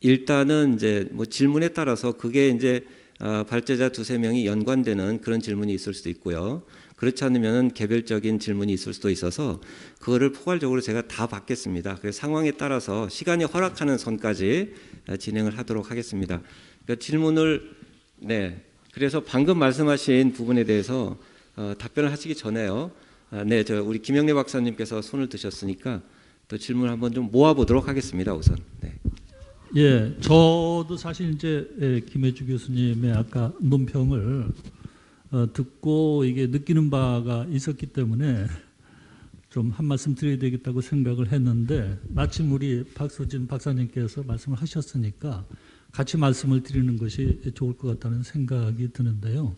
A: 일단은 이제 뭐 질문에 따라서 그게 이제 발제자 두세 명이 연관되는 그런 질문이 있을 수도 있고요. 그렇지 않으면 개별적인 질문이 있을 수도 있어서 그거를 포괄적으로 제가 다 받겠습니다. 그래서 상황에 따라서 시간이 허락하는 선까지 진행을 하도록 하겠습니다. 그러니까 질문을, 네, 그래서 방금 말씀하신 부분에 대해서 답변을 하시기 전에요. 네, 우리 김영래 박사님께서 손을 드셨으니까 또 질문 한번 좀 모아보도록 하겠습니다. 우선. 네.
E: 예, 저도 사실 이제 김혜주 교수님의 아까 논평을 듣고 이게 느끼는 바가 있었기 때문에 좀 한 말씀 드려야 되겠다고 생각을 했는데, 마침 우리 박소진 박사님께서 말씀을 하셨으니까 같이 말씀을 드리는 것이 좋을 것 같다는 생각이 드는데요.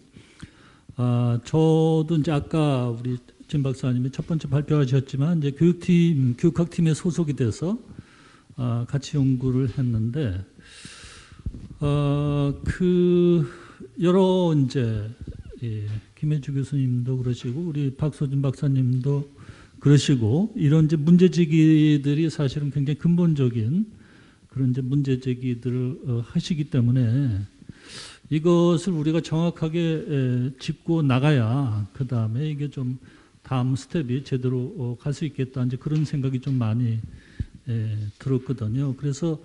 E: 저도 이제 아까 우리 진 박사님이 첫 번째 발표하셨지만 이제 교육학팀에 소속이 돼서 같이 연구를 했는데, 여러 이제 김혜주 교수님도 그러시고 우리 박소진 박사님도 그러시고, 이런 이제 문제 제기들이 사실은 굉장히 근본적인 그런 이제 문제 제기들을 하시기 때문에 이것을 우리가 정확하게 짚고 나가야 그 다음에 이게 좀 다음 스텝이 제대로 갈 수 있겠다, 이제 그런 생각이 좀 많이 들었거든요. 그래서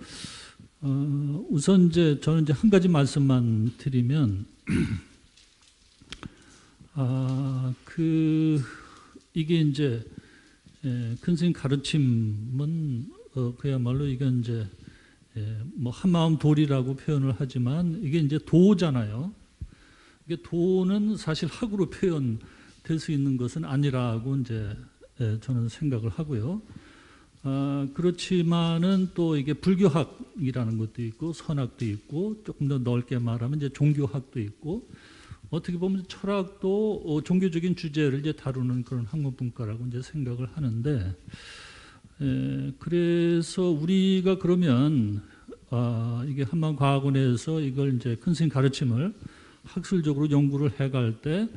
E: 우선 이제 저는 이제 한 가지 말씀만 드리면, 이게 이제 큰 스님 가르침은 그야말로 이건 이제 뭐 한마음 도리라고 표현을 하지만 이게 이제 도잖아요. 이게 도는 사실 학으로 표현될 수 있는 것은 아니라고 이제 저는 생각을 하고요. 그렇지만은 또 이게 불교학이라는 것도 있고 선학도 있고, 조금 더 넓게 말하면 이제 종교학도 있고, 어떻게 보면 철학도 종교적인 주제를 이제 다루는 그런 학문분과라고 이제 생각을 하는데, 그래서 우리가 그러면 이게 한마음과학원에서 이걸 이제 큰 스님 가르침을 학술적으로 연구를 해갈 때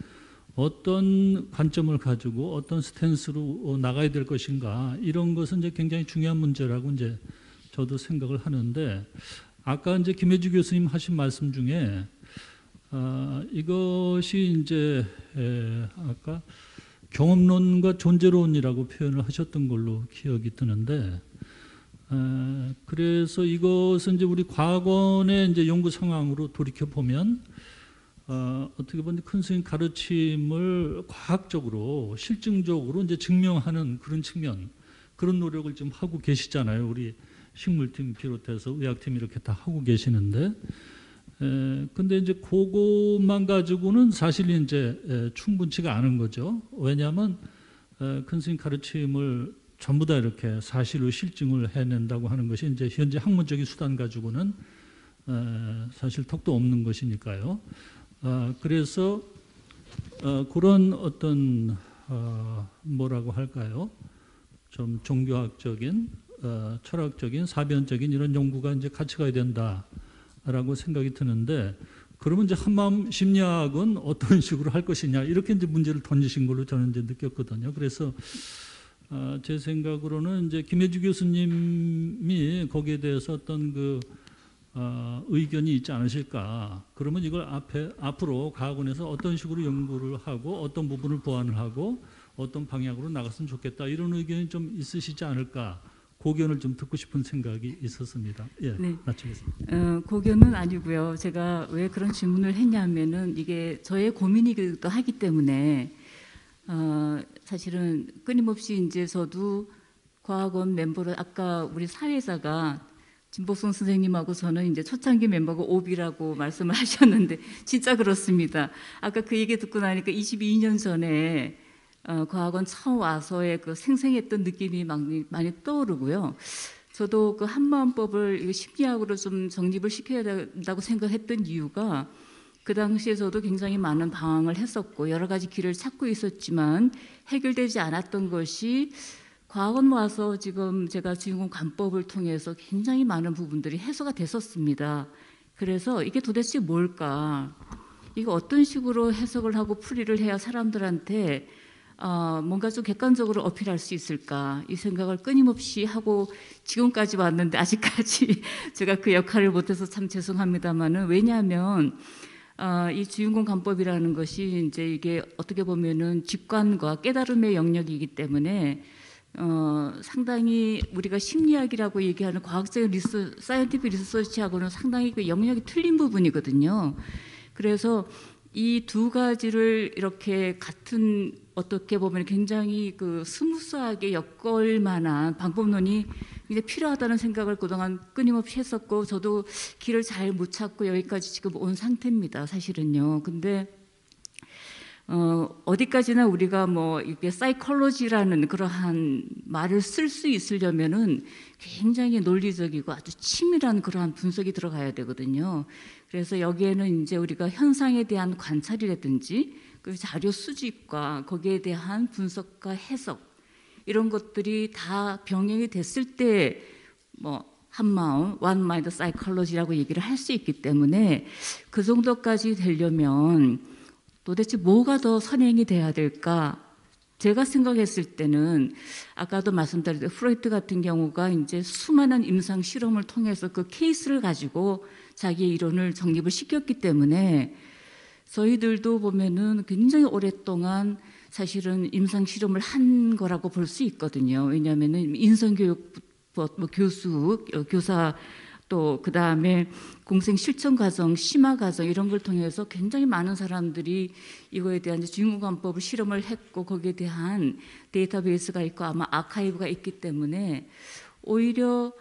E: 어떤 관점을 가지고 어떤 스탠스로 나가야 될 것인가, 이런 것은 이제 굉장히 중요한 문제라고 이제 저도 생각을 하는데, 아까 이제 김혜주 교수님 하신 말씀 중에 이것이 이제 아까 경험론과 존재론이라고 표현을 하셨던 걸로 기억이 드는데, 그래서 이것은 이제 우리 과거의 이제 연구 상황으로 돌이켜 보면 어떻게 보면 큰 스님 가르침을 과학적으로 실증적으로 이제 증명하는 그런 측면, 그런 노력을 좀 하고 계시잖아요. 우리 식물팀 비롯해서 의학팀 이렇게 다 하고 계시는데, 근데 이제 그것만 가지고는 사실 이제 충분치가 않은 거죠. 왜냐하면 큰 스님 가르침을 전부 다 이렇게 사실로 실증을 해낸다고 하는 것이 이제 현재 학문적인 수단 가지고는 사실 턱도 없는 것이니까요. 그래서 그런 어떤 뭐라고 할까요? 좀 종교학적인, 철학적인, 사변적인 이런 연구가 이제 같이 가야 된다라고 생각이 드는데, 그러면 이제 한마음 심리학은 어떤 식으로 할 것이냐, 이렇게 이제 문제를 던지신 걸로 저는 이제 느꼈거든요. 그래서 제 생각으로는 이제 김혜주 교수님이 거기에 대해서 어떤 그 의견이 있지 않으실까. 그러면 이걸 앞으로 과학원에서 어떤 식으로 연구를 하고 어떤 부분을 보완을 하고 어떤 방향으로 나갔으면 좋겠다, 이런 의견이 좀 있으시지 않을까. 고견을 좀 듣고 싶은 생각이 있었습니다. 예,
D: 네.
E: 마치겠습니다.
D: 고견은 아니고요. 제가 왜 그런 질문을 했냐면은 이게 저의 고민이기도 하기 때문에 사실은 끊임없이 이제 저도 과학원 멤버로, 아까 우리 사회자가 진복성 선생님하고 저는 이제 초창기 멤버가 오비라고 말씀을 하셨는데 진짜 그렇습니다. 아까 그 얘기 듣고 나니까 22년 전에 과학원 처음 와서의 그 생생했던 느낌이 많이 떠오르고요. 저도 그 한마음법을 심리학으로 좀 정립을 시켜야 된다고 생각했던 이유가, 그 당시에 저도 굉장히 많은 방황을 했었고 여러 가지 길을 찾고 있었지만 해결되지 않았던 것이 과학원 와서 지금 제가 주인공 관법을 통해서 굉장히 많은 부분들이 해소가 됐었습니다. 그래서 이게 도대체 뭘까? 이거 어떤 식으로 해석을 하고 풀이를 해야 사람들한테 뭔가 좀 객관적으로 어필할 수 있을까, 이 생각을 끊임없이 하고 지금까지 왔는데 아직까지 제가 그 역할을 못해서 참 죄송합니다만은, 왜냐하면 이 주인공 관법이라는 것이 이제 이게 어떻게 보면은 직관과 깨달음의 영역이기 때문에 상당히 우리가 심리학이라고 얘기하는 과학적인 사이언티픽 리서치하고는 상당히 그 영역이 틀린 부분이거든요. 그래서 이 두 가지를 이렇게 같은, 어떻게 보면 굉장히 그 스무스하게 엮을 만한 방법론이 이제 필요하다는 생각을 그동안 끊임없이 했었고, 저도 길을 잘 못 찾고 여기까지 지금 온 상태입니다, 사실은요. 근데 어디까지나 우리가 뭐 이게 사이콜로지라는 그러한 말을 쓸 수 있으려면은 굉장히 논리적이고 아주 치밀한 그러한 분석이 들어가야 되거든요. 그래서 여기에는 이제 우리가 현상에 대한 관찰이라든지 그 자료 수집과 거기에 대한 분석과 해석, 이런 것들이 다 병행이 됐을 때 뭐 한마음, one mind psychology라고 얘기를 할 수 있기 때문에, 그 정도까지 되려면 도대체 뭐가 더 선행이 돼야 될까? 제가 생각했을 때는 아까도 말씀드렸듯이 프로이트 같은 경우가 이제 수많은 임상 실험을 통해서 그 케이스를 가지고 자기의 이론을 정립을 시켰기 때문에, 저희들도 보면은 굉장히 오랫동안 사실은 임상 실험을 한 거라고 볼 수 있거든요. 왜냐하면은 인성교육 뭐 교사, 또 그 다음에 공생 실천 과정, 심화 과정, 이런 걸 통해서 굉장히 많은 사람들이 이거에 대한 주인공 관법을 실험을 했고, 거기에 대한 데이터베이스가 있고 아마 아카이브가 있기 때문에, 오히려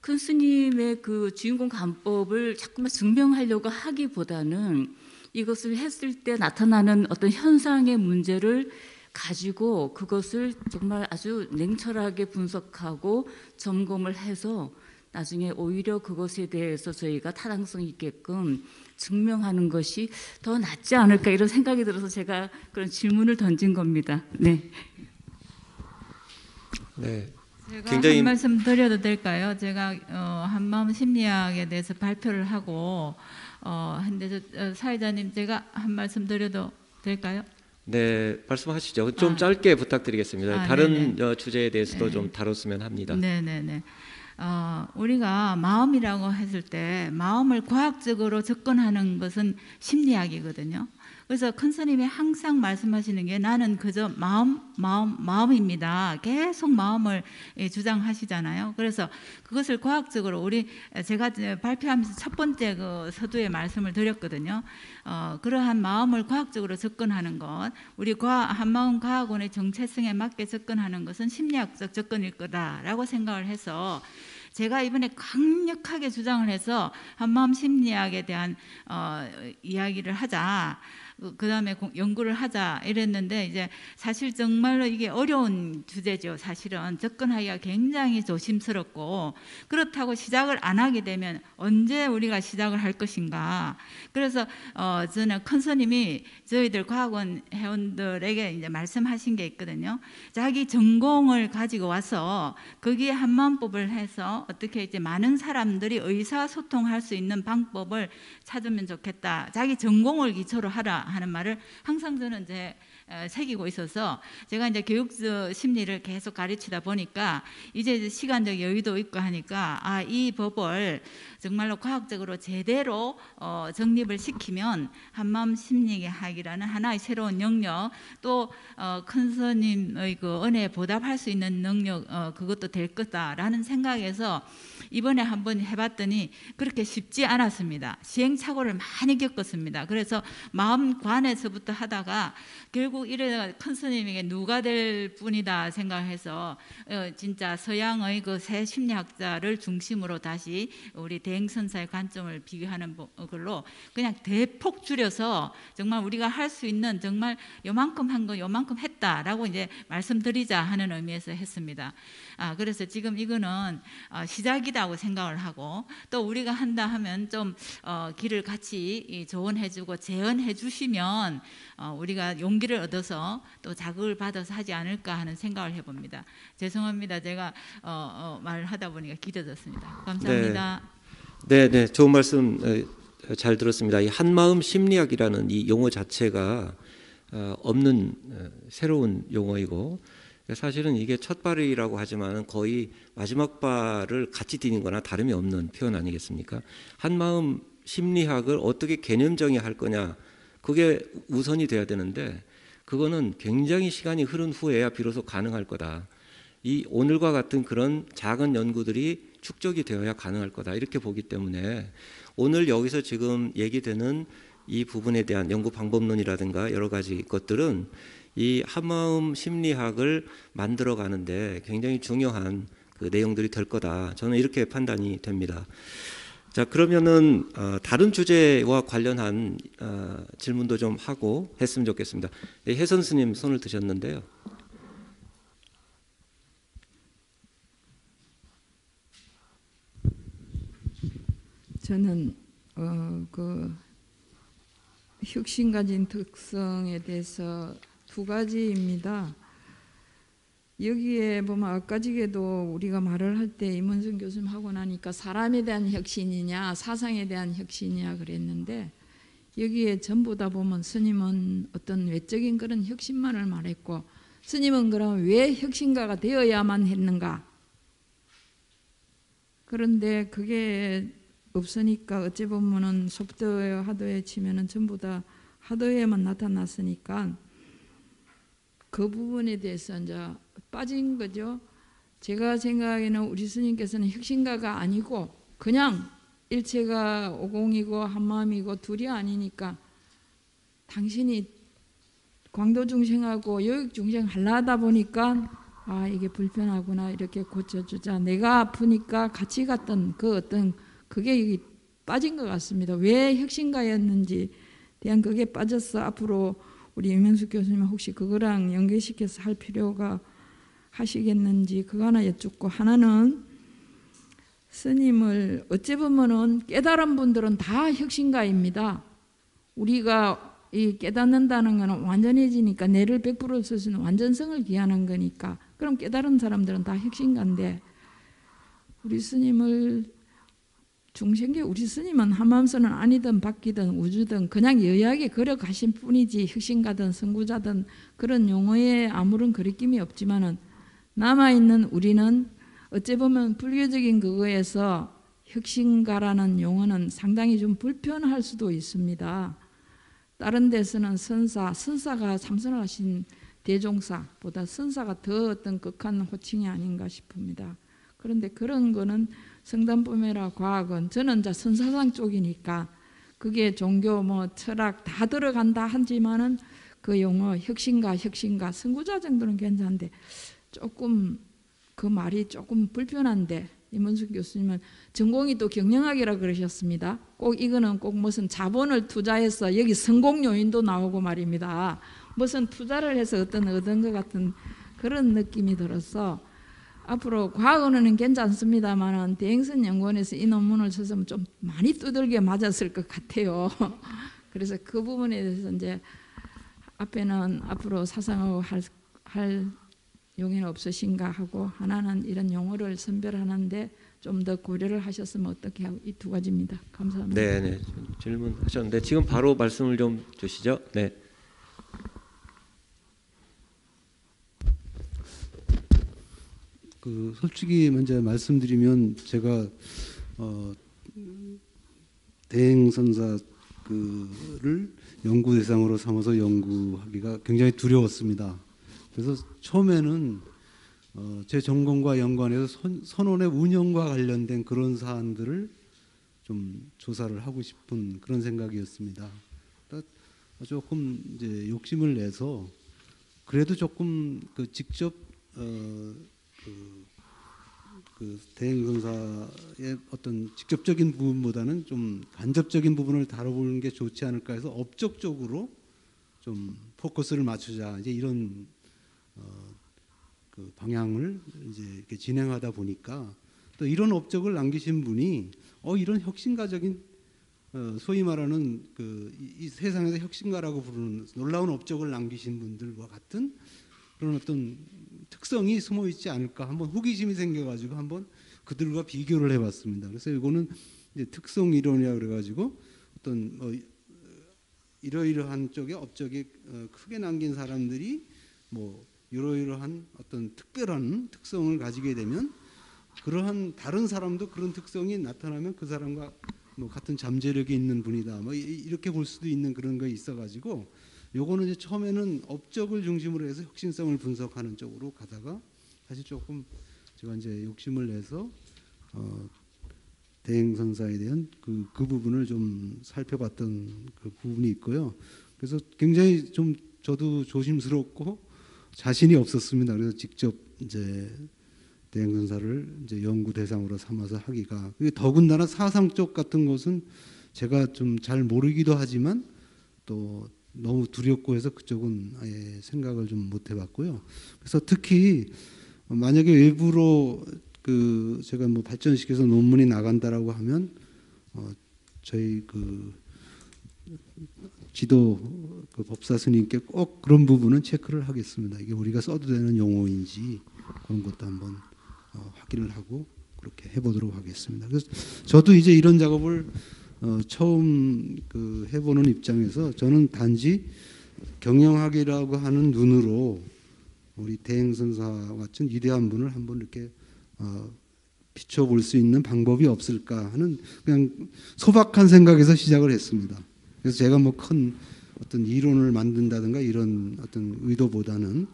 D: 큰 스님의 그 주인공 관법을 자꾸만 증명하려고 하기보다는 이것을 했을 때 나타나는 어떤 현상의 문제를 가지고 그것을 정말 아주 냉철하게 분석하고 점검을 해서 나중에 오히려 그것에 대해서 저희가 타당성 있게끔 증명하는 것이 더 낫지 않을까, 이런 생각이 들어서 제가 그런 질문을 던진 겁니다. 네.
A: 네.
C: 제가
A: 굉장히
C: 한 말씀 드려도 될까요? 제가 한마음 심리학에 대해서 발표를 하고 근데 사회자님, 제가 한 말씀 드려도 될까요?
A: 네, 말씀하시죠. 좀 짧게 부탁드리겠습니다. 다른 주제에 대해서도
C: 네.
A: 좀 다뤘으면 합니다.
C: 네네네. 우리가 마음이라고 했을 때 마음을 과학적으로 접근하는 것은 심리학이거든요. 그래서 큰 스님이 항상 말씀하시는 게 나는 그저 마음입니다. 계속 마음을 주장하시잖아요. 그래서 그것을 과학적으로 제가 발표하면서 첫 번째 그 서두에 말씀을 드렸거든요. 그러한 마음을 과학적으로 접근하는 것, 우리 한마음 과학원의 정체성에 맞게 접근하는 것은 심리학적 접근일 거다라고 생각을 해서 제가 이번에 강력하게 주장을 해서 한마음 심리학에 대한 이야기를 하자. 그 다음에 연구를 하자 이랬는데 이제 사실 정말로 이게 어려운 주제죠. 사실은 접근하기가 굉장히 조심스럽고 그렇다고 시작을 안 하게 되면 언제 우리가 시작을 할 것인가. 그래서 저는 큰 스님이 저희들 과학원 회원들에게 이제 말씀하신 게 있거든요. 자기 전공을 가지고 와서 거기에 한마음법을 해서 어떻게 이제 많은 사람들이 의사소통할 수 있는 방법을 찾으면 좋겠다. 자기 전공을 기초로 하라 하는 말을 항상 저는 이제 새기고 있어서 제가 이제 교육 심리를 계속 가르치다 보니까 이제 시간적 여유도 있고 하니까 이 법을 정말로 과학적으로 제대로 정립을 시키면 한마음 심리학이라는 하나의 새로운 영역, 또 큰 스님의 그 은혜에 보답할 수 있는 능력, 그것도 될 거다라는 생각에서 이번에 한번 해봤더니 그렇게 쉽지 않았습니다. 시행착오를 많이 겪었습니다. 그래서 마음관에서부터 하다가 결국 이래 큰 스님에게 누가 될 뿐이다 생각해서 진짜 서양의 그 새 심리학자를 중심으로 다시 우리 대행선사의 관점을 비교하는 걸로 그냥 대폭 줄여서 정말 우리가 할 수 있는 정말 요만큼 한 거 요만큼 했다라고 이제 말씀드리자 하는 의미에서 했습니다. 그래서 지금 이거는 시작이라고 생각을 하고 또 우리가 한다 하면 좀 길을 같이 조언해주고 제언해주시면 우리가 용기를 얻어서 또 자극을 받아서 하지 않을까 하는 생각을 해봅니다. 죄송합니다. 제가 말을 하다 보니까 길어졌습니다. 감사합니다.
A: 네, 좋은 말씀 잘 들었습니다. 이 한마음 심리학이라는 이 용어 자체가 없는 새로운 용어이고 사실은 이게 첫 발이라고 하지만 거의 마지막 발을 같이 디딘 거나 다름이 없는 표현 아니겠습니까? 한마음 심리학을 어떻게 개념 정의할 거냐, 그게 우선이 돼야 되는데 그거는 굉장히 시간이 흐른 후에야 비로소 가능할 거다. 이 오늘과 같은 그런 작은 연구들이 축적이 되어야 가능할 거다, 이렇게 보기 때문에 오늘 여기서 지금 얘기되는 이 부분에 대한 연구 방법론이라든가 여러 가지 것들은 이 한마음 심리학을 만들어 가는데 굉장히 중요한 그 내용들이 될 거다, 저는 이렇게 판단이 됩니다. 자, 그러면은 다른 주제와 관련한 질문도 좀 하고 했으면 좋겠습니다. 혜선 스님 손을 드셨는데요.
B: 저는 그 혁신 가진 특성에 대해서 두 가지입니다. 여기에 보면 아까 지게도 우리가 말을 할 때 임원순 교수님 하고 나니까 사람에 대한 혁신이냐 사상에 대한 혁신이냐 그랬는데 여기에 전부 다 보면 스님은 어떤 외적인 그런 혁신만을 말했고 스님은 그럼 왜 혁신가가 되어야만 했는가? 그런데 그게 없으니까 어찌 보면은 소프트웨어 하드웨어 치면은 전부 다 하드웨어만 나타났으니까 그 부분에 대해서 이제 빠진 거죠. 제가 생각에는 우리 스님께서는 혁신가가 아니고 그냥 일체가 오공이고 한마음이고 둘이 아니니까 당신이 광도중생하고 여익중생 하려다 보니까 이게 불편하구나 이렇게 고쳐주자. 내가 아프니까 같이 갔던 그 어떤 그게 빠진 것 같습니다. 왜 혁신가였는지 대한 그게 빠져서 앞으로 우리 임명숙 교수님 혹시 그거랑 연계시켜서 할 필요가 하시겠는지 그거 하나 여쭙고, 하나는 스님을 어찌 보면은 깨달은 분들은 다 혁신가입니다. 우리가 이 깨닫는다는 것은 완전해지니까 뇌를 100% 쓸 수 있는 완전성을 기하는 거니까 그럼 깨달은 사람들은 다 혁신가인데 우리 스님을 중생계 우리 스님은 한마음선은 아니든 바뀌든 우주든 그냥 여야하게 걸어가신 뿐이지 혁신가든 선구자든 그런 용어에 아무런 거리낌이 없지만은 남아있는 우리는 어찌 보면 불교적인 그거에서 혁신가라는 용어는 상당히 좀 불편할 수도 있습니다. 다른 데서는 선사가 참선하신 대종사보다 선사가 더 어떤 극한 호칭이 아닌가 싶습니다. 그런데 그런 거는 성담법이나 과학은 저는 이제 선사상 쪽이니까 그게 종교 뭐 철학 다 들어간다 하지만은 그 용어 혁신가 선구자 정도는 괜찮은데 조금 그 말이 조금 불편한데 임원숙 교수님은 전공이 또 경영학이라 그러셨습니다. 꼭 이거는 꼭 무슨 자본을 투자해서 여기 성공 요인도 나오고 말입니다. 무슨 투자를 해서 얻은 것 같은 그런 느낌이 들어서 앞으로 과학원은 괜찮습니다만 대행선 연구원에서 이 논문을 썼으면 좀 많이 두들겨 맞았을 것 같아요. 그래서 그 부분에 대해서 이제 앞에는 앞으로 사상하고 할 용의는 없으신가 하고 하나는 이런 용어를 선별하는데 좀 더 고려를 하셨으면 어떻게 하고 이 두 가지입니다. 감사합니다.
A: 네, 질문하셨는데 지금 바로 말씀을 좀 주시죠. 네.
G: 솔직히 먼저 말씀드리면 제가 대행선사 그를 연구 대상으로 삼아서 연구하기가 굉장히 두려웠습니다. 그래서 처음에는 제 전공과 연관해서 선원의 운영과 관련된 그런 사안들을 좀 조사를 하고 싶은 그런 생각이었습니다. 조금 이제 욕심을 내서 그래도 조금 직접 그 대행선사의 어떤 직접적인 부분보다는 좀 간접적인 부분을 다뤄보는 게 좋지 않을까 해서 업적 쪽으로 좀 포커스를 맞추자 이제 이런 그 방향을 이제 이렇게 진행하다 보니까 또 이런 업적을 남기신 분이 이런 혁신가적인 소위 말하는 이 세상에서 혁신가라고 부르는 놀라운 업적을 남기신 분들과 같은 그런 어떤 특성이 숨어 있지 않을까 한번 호기심이 생겨가지고 한번 그들과 비교를 해봤습니다. 그래서 이거는 이제 특성 이론이라 그래가지고 어떤 이러이러한 쪽에 업적이 크게 남긴 사람들이 뭐 이러이러한 어떤 특별한 특성을 가지게 되면 그러한 다른 사람도 그런 특성이 나타나면 그 사람과 뭐 같은 잠재력이 있는 분이다. 뭐 이렇게 볼 수도 있는 그런 거 있어가지고 요거는 이제 처음에는 업적을 중심으로 해서 혁신성을 분석하는 쪽으로 가다가 사실 조금 제가 이제 욕심을 내서 대행선사에 대한 그 부분을 좀 살펴봤던 그 부분이 있고요. 그래서 굉장히 좀 저도 조심스럽고 자신이 없었습니다. 그래서 직접 이제 대행선사를 이제 연구 대상으로 삼아서 하기가 더군다나 사상 쪽 같은 것은 제가 좀 잘 모르기도 하지만 또 너무 두렵고 해서 그쪽은 아예 생각을 좀 못 해봤고요. 그래서 특히 만약에 외부로 제가 뭐 발전시켜서 논문이 나간다라고 하면 저희 지도 법사 스님께 꼭 그런 부분은 체크를 하겠습니다. 이게 우리가 써도 되는 용어인지 그런 것도 한번 확인을 하고 그렇게 해보도록 하겠습니다. 그래서 저도 이제 이런 작업을 처음 해보는 입장에서 저는 단지 경영학이라고 하는 눈으로 우리 대행선사 같은 위대한 분을 한번 이렇게 비춰볼 수 있는 방법이 없을까 하는 그냥 소박한 생각에서 시작을 했습니다. 그래서 제가 뭐 큰 어떤 이론을 만든다든가 이런 어떤 의도보다는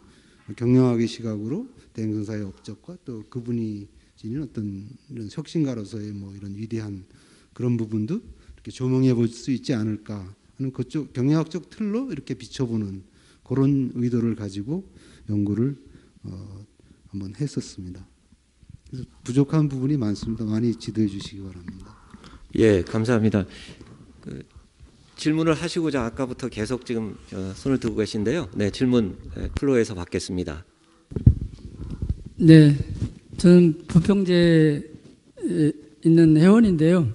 G: 경영학의 시각으로 대행선사의 업적과 또 그분이 지닌 어떤 이런 혁신가로서의 뭐 이런 위대한 그런 부분도 이렇게 조명해 볼 수 있지 않을까 하는 그쪽 경영학적 틀로 이렇게 비춰보는 그런 의도를 가지고 연구를 한번 했었습니다. 그래서 부족한 부분이 많습니다. 많이 지도해 주시기 바랍니다.
A: 예, 감사합니다. 질문을 하시고자 아까부터 계속 지금 손을 들고 계신데요. 네, 질문 플로에서 받겠습니다.
J: 네, 저는 부평제에 있는 회원인데요.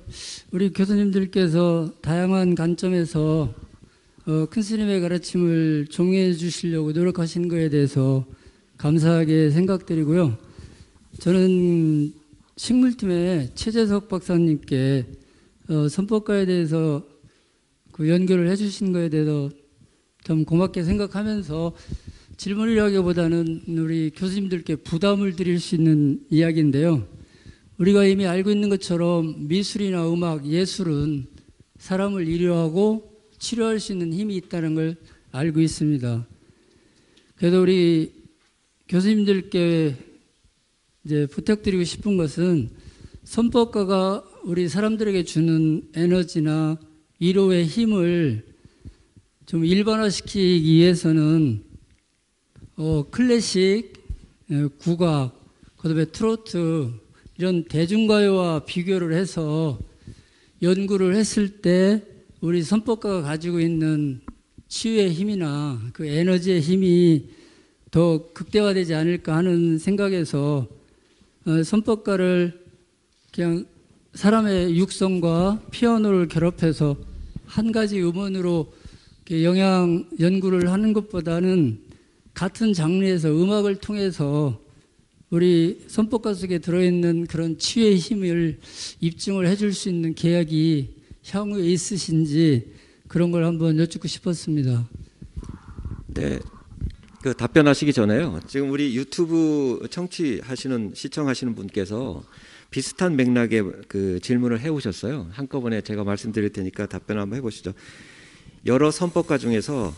J: 우리 교수님들께서 다양한 관점에서 큰 스님의 가르침을 종해 주시려고 노력하신 것에 대해서 감사하게 생각드리고요. 저는 식물팀의 최재석 박사님께 선법과에 대해서 그 연결을 해주신 것에 대해서 좀 고맙게 생각하면서 질문이라기보다는 우리 교수님들께 부담을 드릴 수 있는 이야기인데요. 우리가 이미 알고 있는 것처럼 미술이나 음악, 예술은 사람을 이류하고 치료할 수 있는 힘이 있다는 걸 알고 있습니다. 그래도 우리 교수님들께 이제 부탁드리고 싶은 것은 선법가가 우리 사람들에게 주는 에너지나 위로의 힘을 좀 일반화시키기 위해서는 클래식, 국악, 그다음에 트로트 이런 대중가요와 비교를 해서 연구를 했을 때 우리 선법가가 가지고 있는 치유의 힘이나 그 에너지의 힘이 더 극대화되지 않을까 하는 생각에서 선법가를 그냥 사람의 육성과 피아노를 결합해서 한 가지 음원으로 영양 연구를 하는 것보다는 같은 장르에서 음악을 통해서 우리 선법가 속에 들어있는 그런 치유의 힘을 입증을 해줄 수 있는 계약이 향후에 있으신지 그런 걸 한번 여쭙고 싶었습니다.
A: 네, 그 답변하시기 전에요. 지금 우리 유튜브 시청하시는 분께서 비슷한 맥락의 그 질문을 해오셨어요. 한꺼번에 제가 말씀드릴 테니까 답변 한번 해보시죠. 여러 선법가 중에서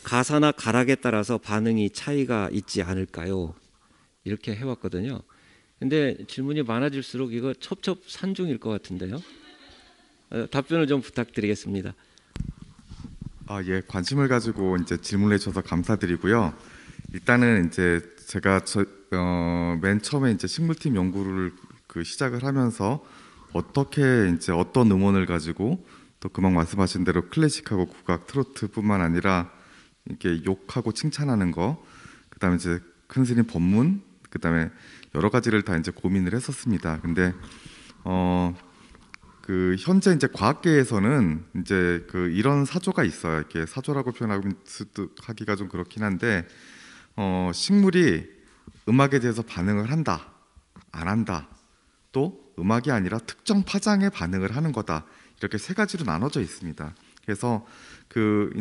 A: 가사나 가락에 따라서 반응이 차이가 있지 않을까요? 이렇게 해왔거든요. 근데 질문이 많아질수록 이거 첩첩산중일 것 같은데요. 답변을 좀 부탁드리겠습니다.
K: 예, 관심을 가지고 이제 질문해 주셔서 감사드리고요. 일단은 이제 제가 맨 처음에 이제 식물팀 연구를 시작을 하면서 어떻게 이제 어떤 음원을 가지고 또 금방 말씀하신 대로 클래식하고 국악, 트로트뿐만 아니라 이렇게 욕하고 칭찬하는 거, 그다음에 이제 큰 스님 법문, 그다음에 여러 가지를 다 이제 고민을 했었습니다. 근데 현재 이제 과학계에서는 이제 이런 사조가 있어요. 이렇게 사조라고 표현하기가 좀 그렇긴 한데 식물이 음악에 대해서 반응을 한다, 안 한다, 또 음악이 아니라 특정 파장에 반응을 하는 거다. 이렇게 세 가지로 나눠져 있습니다. 그래서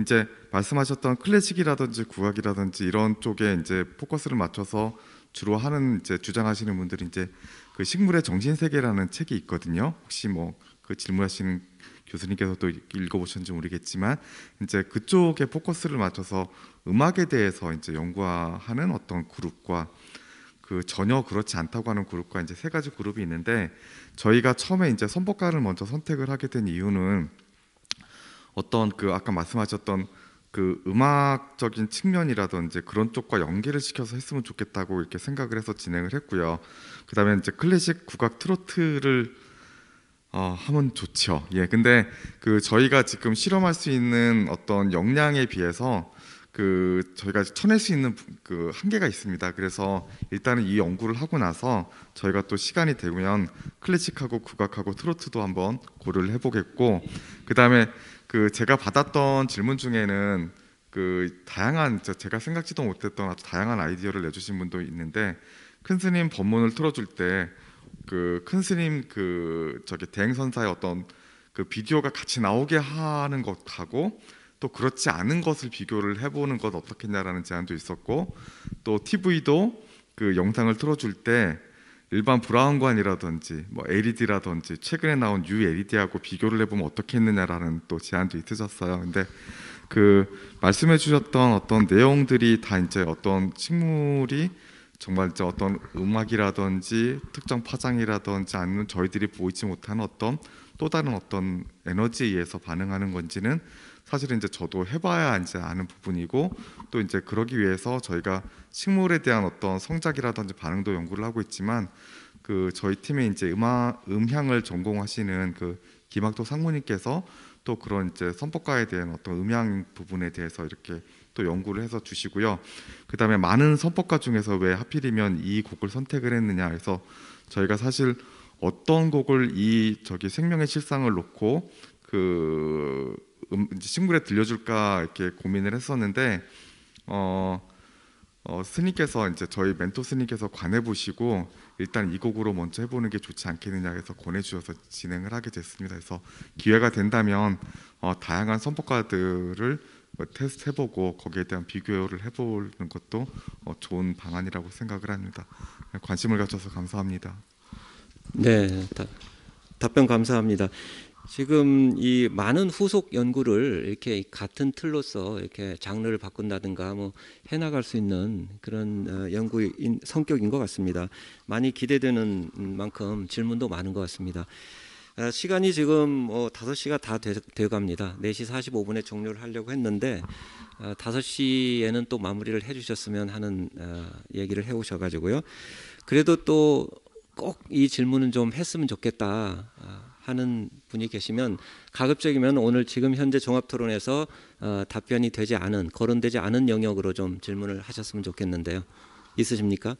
K: 이제 말씀하셨던 클래식이라든지 국악이라든지 이런 쪽에 이제 포커스를 맞춰서 주로 하는 이제 주장하시는 분들이 이제 식물의 정신 세계라는 책이 있거든요. 혹시 질문하시는 교수님께서도 읽어보셨는지 모르겠지만 이제 그쪽에 포커스를 맞춰서 음악에 대해서 이제 연구하는 어떤 그룹과 전혀 그렇지 않다고 하는 그룹과 이제 세 가지 그룹이 있는데, 저희가 처음에 이제 선법가를 먼저 선택을 하게 된 이유는 어떤 아까 말씀하셨던 음악적인 측면이라든지 그런 쪽과 연계를 시켜서 했으면 좋겠다고 이렇게 생각을 해서 진행을 했고요. 그다음에 이제 클래식, 국악, 트로트를 하면 좋죠. 예, 근데 저희가 지금 실험할 수 있는 어떤 역량에 비해서 저희가 쳐낼 수 있는 한계가 있습니다. 그래서 일단은 이 연구를 하고 나서 저희가 또 시간이 되면 클래식하고 국악하고 트로트도 한번 고려를 해보겠고, 그다음에 제가 받았던 질문 중에는 다양한 제가 생각지도 못했던 아주 다양한 아이디어를 내주신 분도 있는데, 큰 스님 법문을 틀어줄 때 큰 스님 대행선사의 어떤 비디오가 같이 나오게 하는 것하고 또 그렇지 않은 것을 비교를 해보는 것 어떻겠냐라는 제안도 있었고, 또 TV도 영상을 틀어줄 때 일반 브라운관이라든지 LED라든지 최근에 나온 ULED하고 비교를 해보면 어떻겠느냐라는 또 제안도 있으셨어요. 근데 말씀해 주셨던 어떤 내용들이 다 이제 어떤 식물이 정말 이제 어떤 음악이라든지 특정 파장이라든지 아니면 저희들이 보이지 못하는 어떤 또 다른 어떤 에너지에 의해서 반응하는 건지는 사실은 이제 저도 해봐야 이제 아는 부분이고, 또 이제 그러기 위해서 저희가 식물에 대한 어떤 성작이라든지 반응도 연구를 하고 있지만 저희 팀에 이제 음향을 전공하시는 김학도 상무님께서 또 그런 이제 선법가에 대한 어떤 음향 부분에 대해서 이렇게 또 연구를 해서 주시고요. 그다음에 많은 선법가 중에서 왜 하필이면 이 곡을 선택을 했느냐 해서 저희가 사실 어떤 곡을 생명의 실상을 놓고 식물에 들려줄까 이렇게 고민을 했었는데 스님께서 이제 저희 멘토 스님께서 관해 보시고 일단 이 곡으로 먼저 해보는 게 좋지 않겠느냐 해서 권해주셔서 진행을 하게 됐습니다. 그래서 기회가 된다면 다양한 선법가들을 테스트해보고 거기에 대한 비교를 해보는 것도 좋은 방안이라고 생각을 합니다. 관심을 가져서 감사합니다.
A: 네, 답변 감사합니다. 지금 이 많은 후속 연구를 이렇게 같은 틀로서 이렇게 장르를 바꾼다든가 뭐 해나갈 수 있는 그런 연구인 성격인 것 같습니다. 많이 기대되는 만큼 질문도 많은 것 같습니다. 시간이 지금 5시가 다 되어갑니다. 4시 45분에 종료를 하려고 했는데 5시에는 또 마무리를 해주셨으면 하는 얘기를 해오셔가지고요. 그래도 또 꼭 이 질문은 좀 했으면 좋겠다 하는 분이 계시면 가급적이면 오늘 지금 현재 종합토론에서 답변이 되지 않은, 거론되지 않은 영역으로 좀 질문을 하셨으면 좋겠는데요. 있으십니까?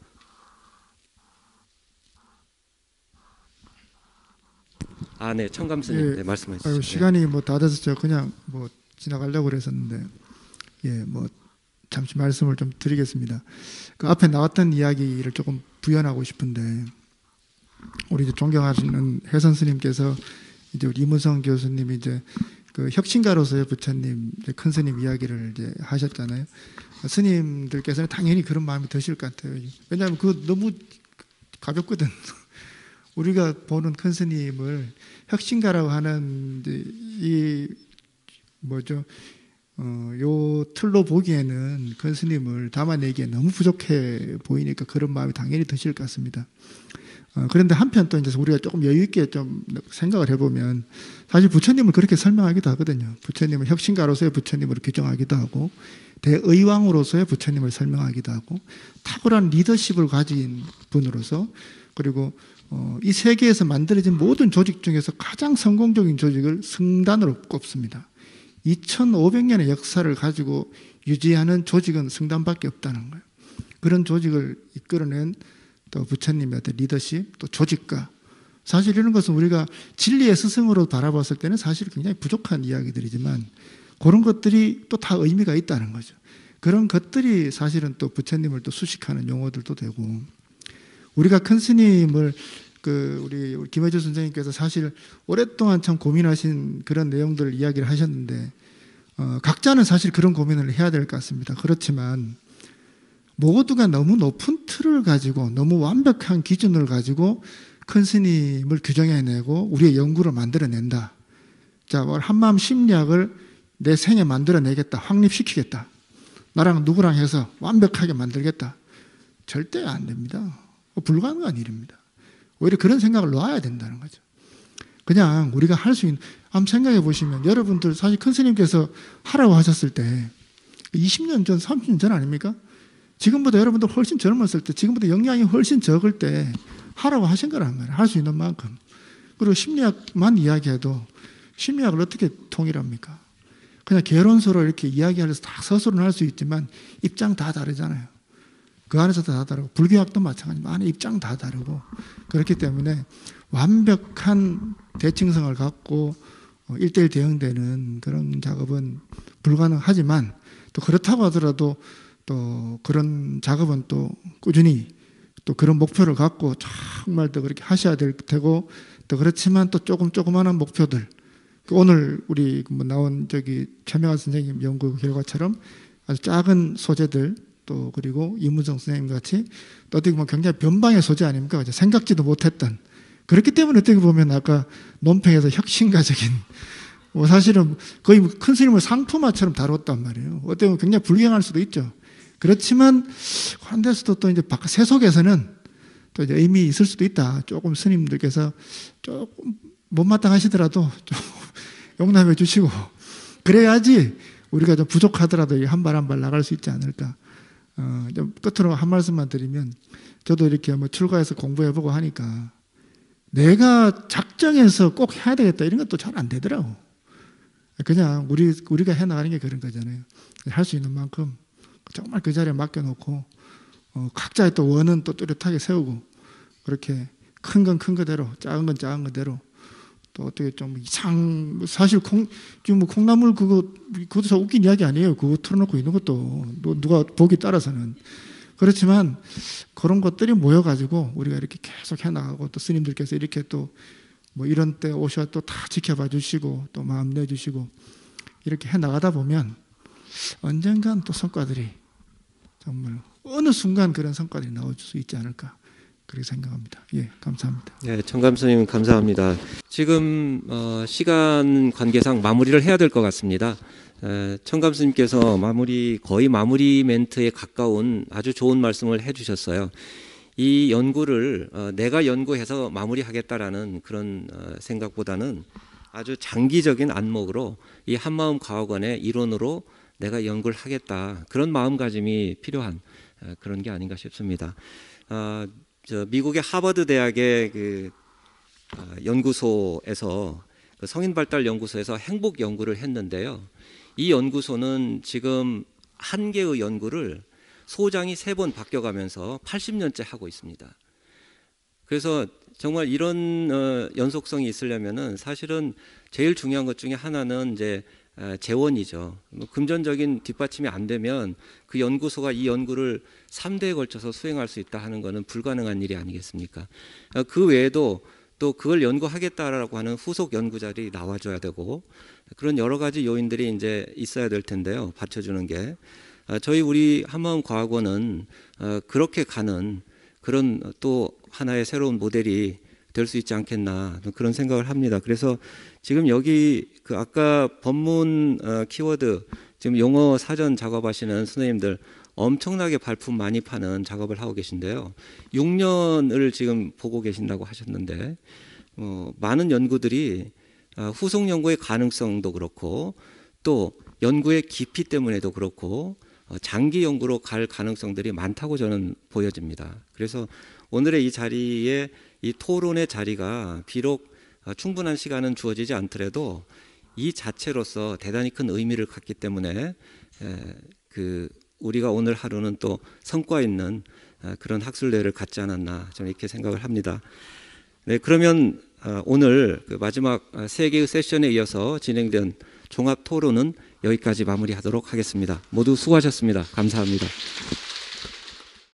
A: 네, 청감스님, 네, 말씀해 주시죠.
L: 시간이 뭐 다 돼서 저 그냥 뭐 지나가려고 그랬었는데, 뭐 잠시 말씀을 좀 드리겠습니다. 그 앞에 나왔던 이야기를 조금 부연하고 싶은데, 우리 이제 존경하시는 혜선 스님께서 이제 우리 이문성 교수님이 이제 그 혁신가로서의 부처님, 큰 스님 이야기를 이제 하셨잖아요. 스님들께서는 당연히 그런 마음이 드실 것 같아요. 왜냐하면 그거 너무 가볍거든. 우리가 보는 큰 스님을 혁신가라고 하는 이 뭐죠? 요 틀로 보기에는 큰 스님을 담아내기에 너무 부족해 보이니까 그런 마음이 당연히 드실 것 같습니다. 그런데 한편 또 이제 우리가 조금 여유 있게 좀 생각을 해보면 사실 부처님을 그렇게 설명하기도 하거든요. 부처님을 혁신가로서의 부처님으로 규정하기도 하고 대의왕으로서의 부처님을 설명하기도 하고 탁월한 리더십을 가진 분으로서 그리고 이 세계에서 만들어진 모든 조직 중에서 가장 성공적인 조직을 성단으로 꼽습니다. 2500년의 역사를 가지고 유지하는 조직은 성단밖에 없다는 거예요. 그런 조직을 이끌어낸 또 부처님의 어떤 리더십, 또 조직가. 사실 이런 것은 우리가 진리의 스승으로 바라봤을 때는 사실 굉장히 부족한 이야기들이지만 그런 것들이 또 다 의미가 있다는 거죠. 그런 것들이 사실은 또 부처님을 또 수식하는 용어들도 되고 우리가 큰 스님을 우리 김혜주 선생님께서 사실 오랫동안 참 고민하신 그런 내용들을 이야기를 하셨는데 각자는 사실 그런 고민을 해야 될 것 같습니다. 그렇지만 모두가 너무 높은 틀을 가지고 너무 완벽한 기준을 가지고 큰 스님을 규정해내고 우리의 연구를 만들어낸다. 자, 한마음 심리학을 내 생에 만들어내겠다. 확립시키겠다. 나랑 누구랑 해서 완벽하게 만들겠다. 절대 안 됩니다. 불가능한 일입니다. 오히려 그런 생각을 놔야 된다는 거죠. 그냥 우리가 할 수 있는, 한번 생각해 보시면 여러분들 사실 큰 스님께서 하라고 하셨을 때 20년 전, 30년 전 아닙니까? 지금보다 여러분들 훨씬 젊었을 때, 지금보다 영향이 훨씬 적을 때 하라고 하신 거란 말이에요. 할 수 있는 만큼. 그리고 심리학만 이야기해도 심리학을 어떻게 통일합니까? 그냥 개론서로 이렇게 이야기하면서 다 서술은 할 수 있지만 입장 다 다르잖아요. 그 안에서도 다 다르고 불교학도 마찬가지입니다. 안에 입장 다 다르고 그렇기 때문에 완벽한 대칭성을 갖고 1:1 대응되는 그런 작업은 불가능하지만 또 그렇다고 하더라도 또 그런 작업은 또 꾸준히 또 그런 목표를 갖고 정말 더 그렇게 하셔야 될 테고 또 그렇지만 또 조그마한 목표들 오늘 우리 나온 최명환 선생님 연구 결과처럼 아주 작은 소재들 또 그리고 이문성 선생님 같이 또 어떻게 보면 굉장히 변방의 소재 아닙니까? 생각지도 못했던 그렇기 때문에 어떻게 보면 아까 논평에서 혁신가적인 사실은 거의 큰 스님을 상품화처럼 다뤘단 말이에요. 어떻게 보면 굉장히 불경할 수도 있죠. 그렇지만 그런 데서도 또 이제 바깥 세속에서는 또 이제 의미 있을 수도 있다. 조금 스님들께서 조금 못마땅하시더라도 좀 용납해 주시고 그래야지 우리가 좀 부족하더라도 한 발 한 발 나갈 수 있지 않을까. 좀 끝으로 한 말씀만 드리면 저도 이렇게 출가해서 공부해보고 하니까 내가 작정해서 꼭 해야 되겠다 이런 것도 잘 안 되더라고. 그냥 우리가 해나가는 게 그런 거잖아요. 할 수 있는 만큼 정말 그 자리에 맡겨놓고 각자의 또 원은 또 뚜렷하게 세우고 그렇게 큰 건 큰 거대로 작은 건 작은 거대로 또 어떻게 좀 사실 지금 콩나물 그것도 참 웃긴 이야기 아니에요. 그거 틀어놓고 있는 것도 누가 보기 따라서는 그렇지만 그런 것들이 모여가지고 우리가 이렇게 계속 해나가고 또 스님들께서 이렇게 또 이런 때 오셔 또 다 지켜봐 주시고 또 마음 내주시고 이렇게 해나가다 보면 언젠간 또 성과들이 정말 어느 순간 그런 성과들이 나올 수 있지 않을까 그렇게 생각합니다. 예, 감사합니다.
A: 네, 정감수님 감사합니다. 지금 시간 관계상 마무리를 해야 될 것 같습니다. 청감수님께서 거의 마무리 멘트에 가까운 아주 좋은 말씀을 해주셨어요. 이 연구를 내가 연구해서 마무리하겠다라는 그런 생각보다는 아주 장기적인 안목으로 이 한마음과학원의 일원으로 내가 연구를 하겠다, 그런 마음가짐이 필요한 그런 게 아닌가 싶습니다. 미국의 하버드 대학의 연구소에서 성인발달연구소에서 행복 연구를 했는데요. 이 연구소는 지금 한 개의 연구를 소장이 3번 바뀌어가면서 80년째 하고 있습니다. 그래서 정말 이런 연속성이 있으려면은 사실은 제일 중요한 것 중에 하나는 이제 재원이죠. 금전적인 뒷받침이 안 되면 그 연구소가 이 연구를 3대에 걸쳐서 수행할 수 있다 하는 것은 불가능한 일이 아니겠습니까? 그 외에도 또 그걸 연구하겠다라고 하는 후속 연구자들이 나와줘야 되고, 그런 여러 가지 요인들이 이제 있어야 될 텐데요. 받쳐주는 게. 우리 한마음과학원은 그렇게 가는 그런 또 하나의 새로운 모델이 될 수 있지 않겠나, 그런 생각을 합니다. 그래서 지금 여기 아까 법문 키워드 지금 용어 사전 작업하시는 선생님들 엄청나게 발품 많이 파는 작업을 하고 계신데요. 6년을 지금 보고 계신다고 하셨는데 많은 연구들이 후속 연구의 가능성도 그렇고 또 연구의 깊이 때문에도 그렇고 장기 연구로 갈 가능성들이 많다고 저는 보여집니다. 그래서 오늘의 이 자리에 이 토론의 자리가 비록 충분한 시간은 주어지지 않더라도 이 자체로서 대단히 큰 의미를 갖기 때문에 우리가 오늘 하루는 또 성과 있는 그런 학술대회를 갖지 않았나, 저는 이렇게 생각을 합니다. 네, 그러면 오늘 마지막 3개의 세션에 이어서 진행된 종합 토론은 여기까지 마무리하도록 하겠습니다. 모두 수고하셨습니다. 감사합니다.